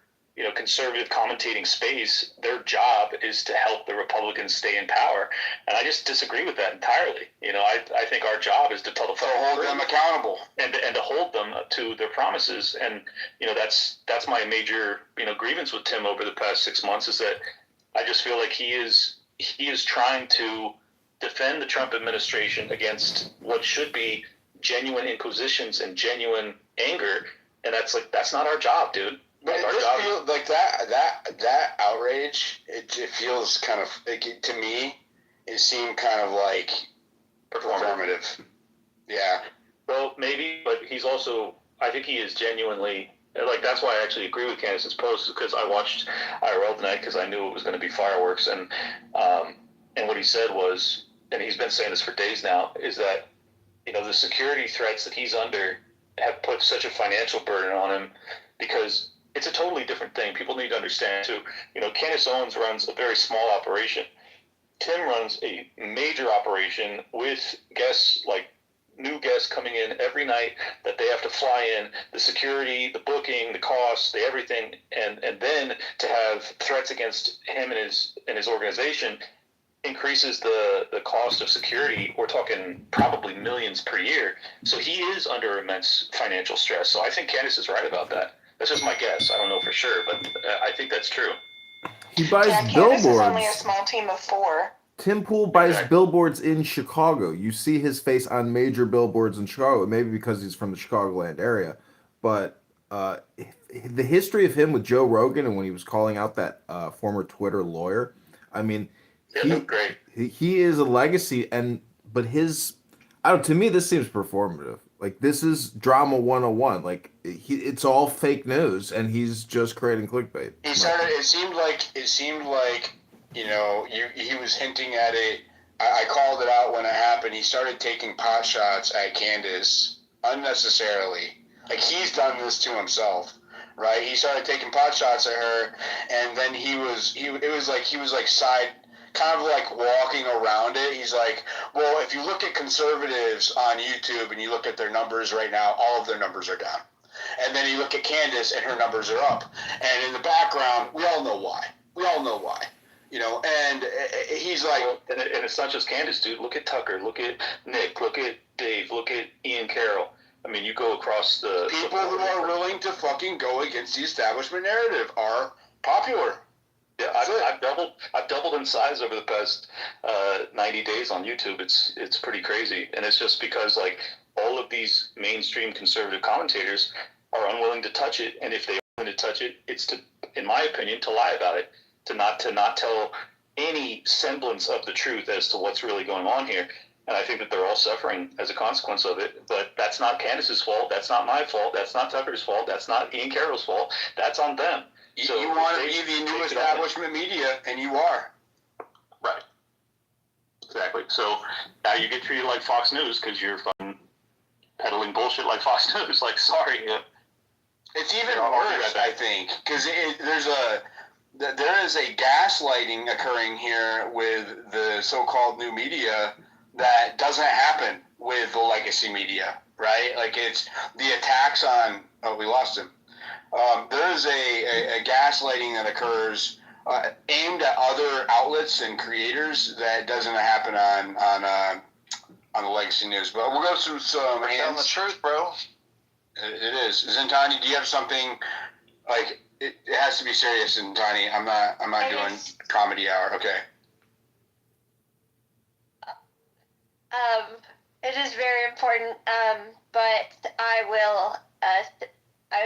conservative commentating space. Their job is to help the Republicans stay in power, and I just disagree with that entirely. I think our job is to tell the hold them accountable and to hold them to their promises. And that's my major grievance with Tim over the past 6 months is that I just feel like he is trying to defend the Trump administration against what should be genuine inquisitions and genuine anger, and that's not our job, dude. But it just feels like that outrage. It feels kind of to me. It seemed kind of like performative. Yeah. Well, maybe, but he's also. I think he is genuinely Like, that's why I actually agree with Candace's post, because I watched IRL tonight because I knew it was going to be fireworks, and what he said was, and he's been saying this for days now, is that, the security threats that he's under have put such a financial burden on him, because it's a totally different thing. People need to understand too. Candace Owens runs a very small operation. Tim runs a major operation with guests, like new guests coming in every night that they have to fly in, the security, the booking, the costs, the everything, and then to have threats against him and his organization increases the cost of security. We're talking probably millions per year. So he is under immense financial stress. So I think Candace is right about that. That's just my guess. I don't know for sure, but I think that's true. He buys Candace billboards. is only a small team of 4. Tim Pool buys billboards in Chicago. You see his face on major billboards in Chicago, maybe because he's from the Chicagoland area. But the history of him with Joe Rogan and when he was calling out that former Twitter lawyer, I mean, he is a legacy. But to me, this seems performative. Like, this is drama 101. Like, it's all fake news, and he's just creating clickbait. It seemed like he was hinting at it. I called it out when it happened. He started taking pot shots at Candace unnecessarily. Like, he's done this to himself, right? He started taking pot shots at her, and then he was side, kind of like walking around it. He's like, well, if you look at conservatives on YouTube and you look at their numbers right now, all of their numbers are down. And then you look at Candace and her numbers are up. And in the background, we all know why. And he's like... And it's not just Candace, dude. Look at Tucker. Look at Nick. Look at Dave. Look at Ian Carroll. I mean, you go across the... People who are willing to fucking go against the establishment narrative are popular. Yeah, I've doubled in size over the past 90 days on YouTube. It's pretty crazy. And it's just because, like, all of these mainstream conservative commentators are unwilling to touch it. And if they are willing to touch it, it's to, in my opinion, to lie about it. To not tell any semblance of the truth as to what's really going on here. And I think that they're all suffering as a consequence of it. But that's not Candace's fault. That's not my fault. That's not Tucker's fault. That's not Ian Carroll's fault. That's on them. So you want to be the new establishment media, and you are. Right. Exactly. So now you get treated like Fox News because you're fucking peddling bullshit like Fox News. Like, sorry. It's even worse, I think, because there is a gaslighting occurring here with the so-called new media that doesn't happen with the legacy media, right? Like, it's the attacks on... Oh, we lost him. There is a gaslighting that occurs aimed at other outlets and creators that doesn't happen on the legacy news. But we'll go through some hands. Telling the truth, bro. It is. Zintani, do you have something like... It has to be serious, Zintani. I'm not doing comedy hour. Okay. It is very important, but I will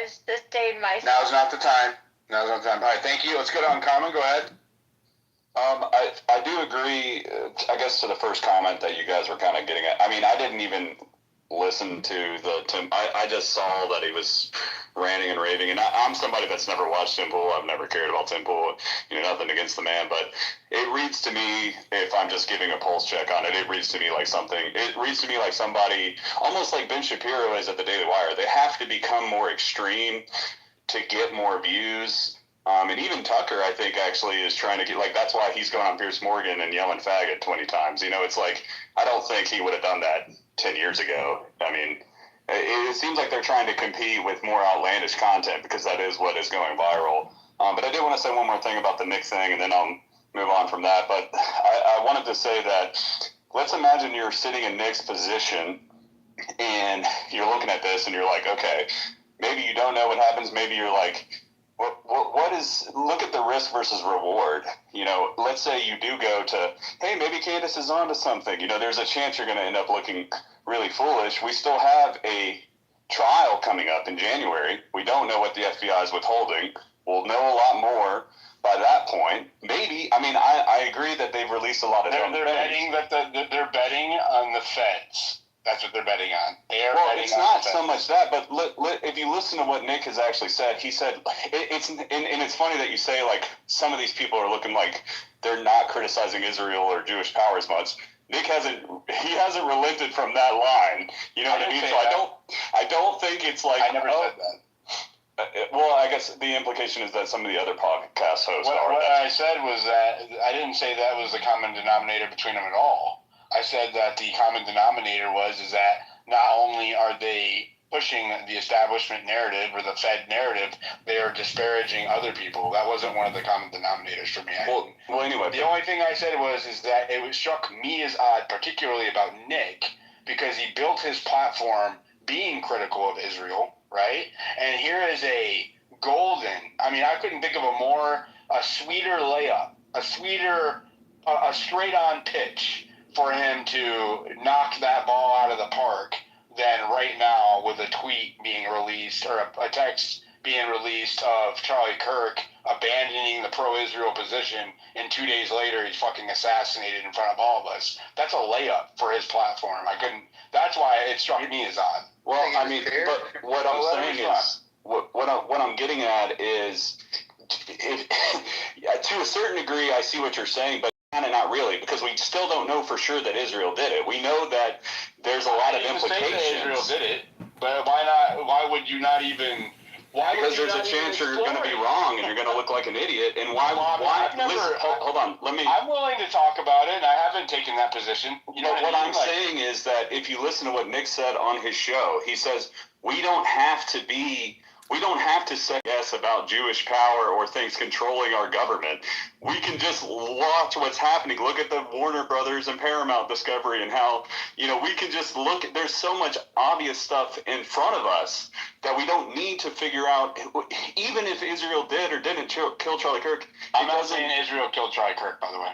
sustain myself. Now's not the time. All right, thank you. Let's go to Uncommon. Go ahead. I do agree, I guess, to the first comment that you guys were kind of getting at. I mean, I didn't even listen to the Tim. I just saw that he was ranting and raving, and I'm somebody that's never watched Tim Pool. I've never cared about Tim Pool. Nothing against the man, but it reads to me, if I'm just giving a pulse check on it, it reads to me like something. It reads to me like somebody, almost like Ben Shapiro is at the Daily Wire. They have to become more extreme to get more views. And even Tucker, I think, actually is trying to get, like, that's why he's going on Pierce Morgan and yelling faggot 20 times. It's like, I don't think he would have done that 10 years ago. I mean, it seems like they're trying to compete with more outlandish content because that is what is going viral. But I did want to say one more thing about the Nick thing, and then I'll move on from that. But I wanted to say that let's imagine you're sitting in Nick's position and you're looking at this and you're like, okay, maybe you don't know what happens. Maybe you're like, what is, look at the risk versus reward. Let's say you do go to, hey, maybe Candace is onto something. There's a chance you're going to end up looking really foolish. We still have a trial coming up in January. We don't know what the FBI is withholding. We'll know a lot more by that point. Maybe, I agree that they've released a lot of They're betting on the feds. That's what they're betting on. They are well, betting it's on not the so Fed. much that, but if you listen to what Nick has actually said, he said and it's funny that you say like some of these people are looking like they're not criticizing Israel or Jewish power as much. Nick hasn't relented from that line. You know what I mean? So I don't think it's like I never said that. Well, I guess the implication is that some of the other podcast hosts are. What I said was that I didn't say that was the common denominator between them at all. I said that the common denominator is that not only are they pushing the establishment narrative or the Fed narrative, they are disparaging other people. That wasn't one of the common denominators for me. Well, anyway. The only thing I said is that it struck me as odd, particularly about Nick, because he built his platform being critical of Israel, right? And here is a I couldn't think of a sweeter layup, a straight-on pitch for him to knock that ball out of the park than right now with a tweet being released or a text being released of Charlie Kirk abandoning the pro-Israel position, and 2 days later he's fucking assassinated in front of all of us. That's a layup for his platform. That's why it struck me as odd. Well, I mean, but what I'm saying is, what I'm getting at is, to a certain degree, I see what you're saying, but kind of not really, because we still don't know for sure that Israel did it. We know that there's a lot of implications. Say that Israel did it, but why not? Why would you not even? Because there's a chance you're going to be wrong and you're going to look like an idiot. And why? Hold on. I'm willing to talk about it, and I haven't taken that position. You know what I'm saying is that if you listen to what Nick said on his show, he says we don't have to say yes about Jewish power or things controlling our government. We can just watch what's happening. Look at the Warner Brothers and Paramount Discovery and how, we can just look. There's so much obvious stuff in front of us that we don't need to figure out, even if Israel did or didn't kill Charlie Kirk. I'm not saying Israel killed Charlie Kirk, by the way.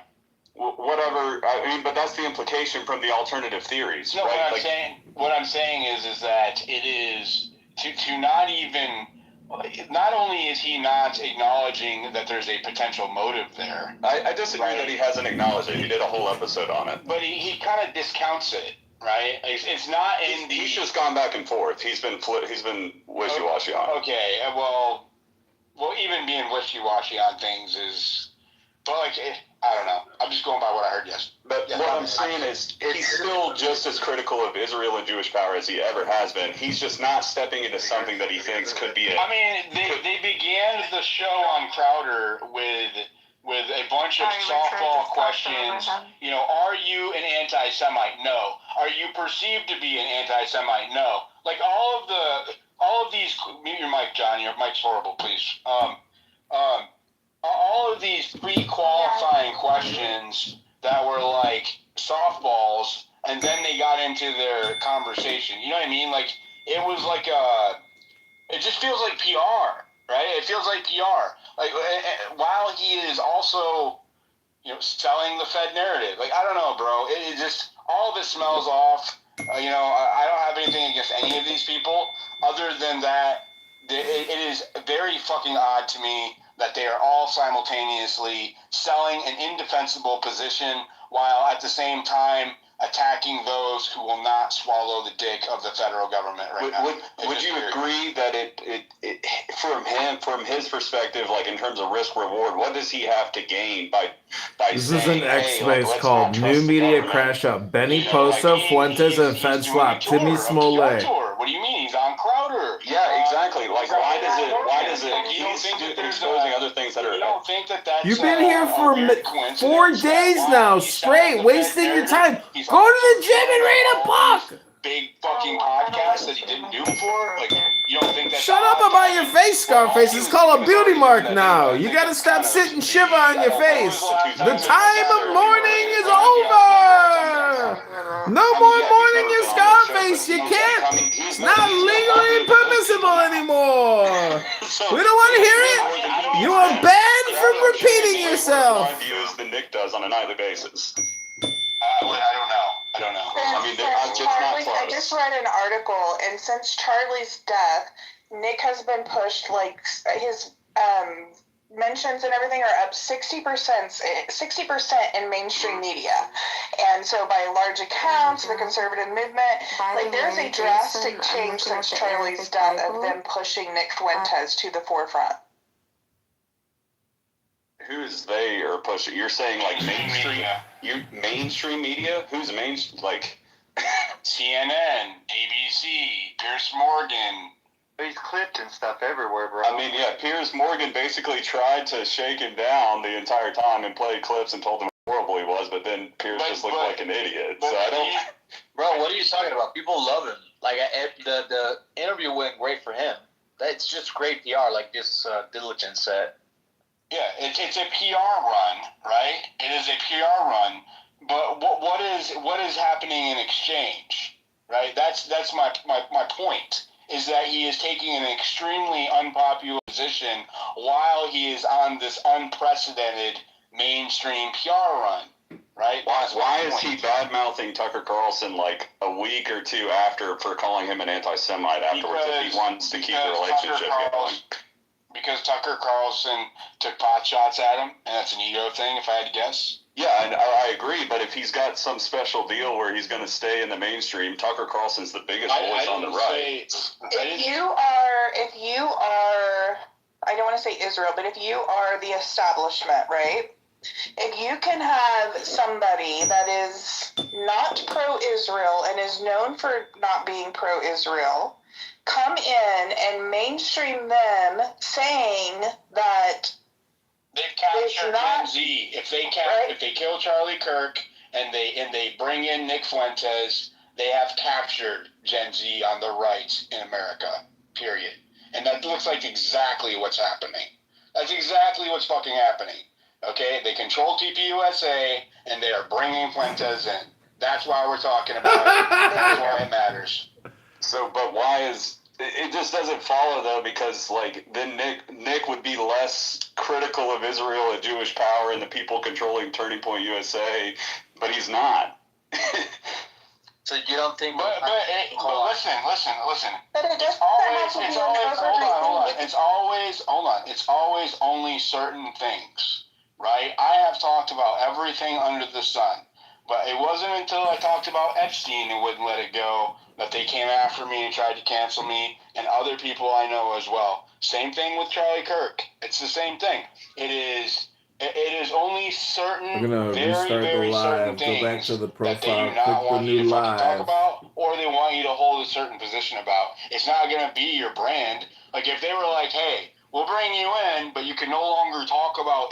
Whatever. I mean, but that's the implication from the alternative theories. No, right? What I'm saying is that it is to not even. Not only is he not acknowledging that there's a potential motive there. I disagree that he hasn't acknowledged it. He did a whole episode on it. But he kind of discounts it, right? It's not in He's just gone back and forth. He's been wishy-washy on it. Okay, well, even being wishy-washy on things is... But, I don't know. I'm just going by what I heard yesterday. But what I'm saying is, he's still just as critical of Israel and Jewish power as he ever has been. He's just not stepping into something that he thinks could be I mean, they began the show on Crowder with a bunch of softball questions. Are you an anti-Semite? No. Are you perceived to be an anti-Semite? No. Like all of these. Mute your mic, John. Your mic's horrible, please. All of these pre-qualifying questions that were like softballs, and then they got into their conversation. You know what I mean? Like, it was like it just feels like PR, right? It feels like PR. Like, while he is also, selling the Fed narrative. Like, I don't know, bro. It just, all of it smells off. I don't have anything against any of these people, other than that it is very fucking odd to me that they are all simultaneously selling an indefensible position while at the same time attacking those who will not swallow the dick of the federal government now. Would you agree that it from his perspective, like in terms of risk reward, what does he have to gain by this saying, is an X-Space called New Media Crash Up. Benny Posa, Fuentes, and Fed Swap. Timmy Smollett. What do you mean? He's on Crowder. Yeah, exactly. Like, why does it? He's exposing other things that are. You don't think that's You've been here for 4 days now, straight, wasting your time. Go to the gym and read a book. Big fucking podcast that he didn't do before. Like, you don't think that? Shut up about your face, Scarface. It's called a beauty mark now. You gotta stop sitting shiver on your face. The time of mourning is over. No more mourning your Scarface. You can't. It's not legally permissible anymore. We don't want to hear it. You are banned from repeating yourself. Views than Nick does on a nightly basis. I don't know. I mean, it's not close. I just read an article, and since Charlie's death, Nick has been pushed, like, his mentions and everything are up 60% in mainstream media. And so by large accounts, the conservative movement, like there's a drastic change since Charlie's death of them pushing Nick Fuentes to the forefront. Who's they are pushing? You're saying like mainstream mainstream media? Who's like CNN, ABC, Pierce Morgan. He's clipped and stuff everywhere, bro. I mean, yeah, Piers Morgan basically tried to shake him down the entire time and played clips and told him how horrible he was, but then Piers just looked like an idiot. So I don't... Bro, what are you talking about? People love him. Like, the interview went great for him. It's just great PR, like this Diligence said. Yeah, it's a PR run, right? It is a PR run. But what is happening in exchange, right? That's my point. Is that he is taking an extremely unpopular position while he is on this unprecedented mainstream PR run, right? Why is he bad-mouthing Tucker Carlson like a week or two after for calling him an anti-Semite afterwards if he wants to keep the relationship going? Because Tucker Carlson took pot shots at him, and that's an ego thing, if I had to guess. Yeah, and I agree, but if he's got some special deal where he's going to stay in the mainstream, Tucker Carlson's the biggest voice on the right. If you are, I don't want to say Israel, but if you are the establishment, right? If you can have somebody that is not pro-Israel and is known for not being pro-Israel come in and mainstream them saying that they've captured Gen Z. If they kill Charlie Kirk and they bring in Nick Fuentes, they have captured Gen Z on the right in America. Period. And that looks like exactly what's happening. That's exactly what's fucking happening. Okay, they control TPUSA and they are bringing Fuentes in. That's why we're talking about it. That's why it matters. So, but why is it just doesn't follow though? Because like then Nick would be less critical of Israel and Jewish power and the people controlling Turning Point USA, but he's not. So you don't think? But listen. But it does It's always only certain things, right? I have talked about everything under the sun. But it wasn't until I talked about Epstein and wouldn't let it go that they came after me and tried to cancel me, and other people I know as well. Same thing with Charlie Kirk. It's the same thing. It is only certain, We're gonna restart the live. Go back to the profile. Click the new live. Talk about, or they want you to hold a certain position about. It's not going to be your brand. Like if they were like, "Hey, we'll bring you in, but you can no longer talk about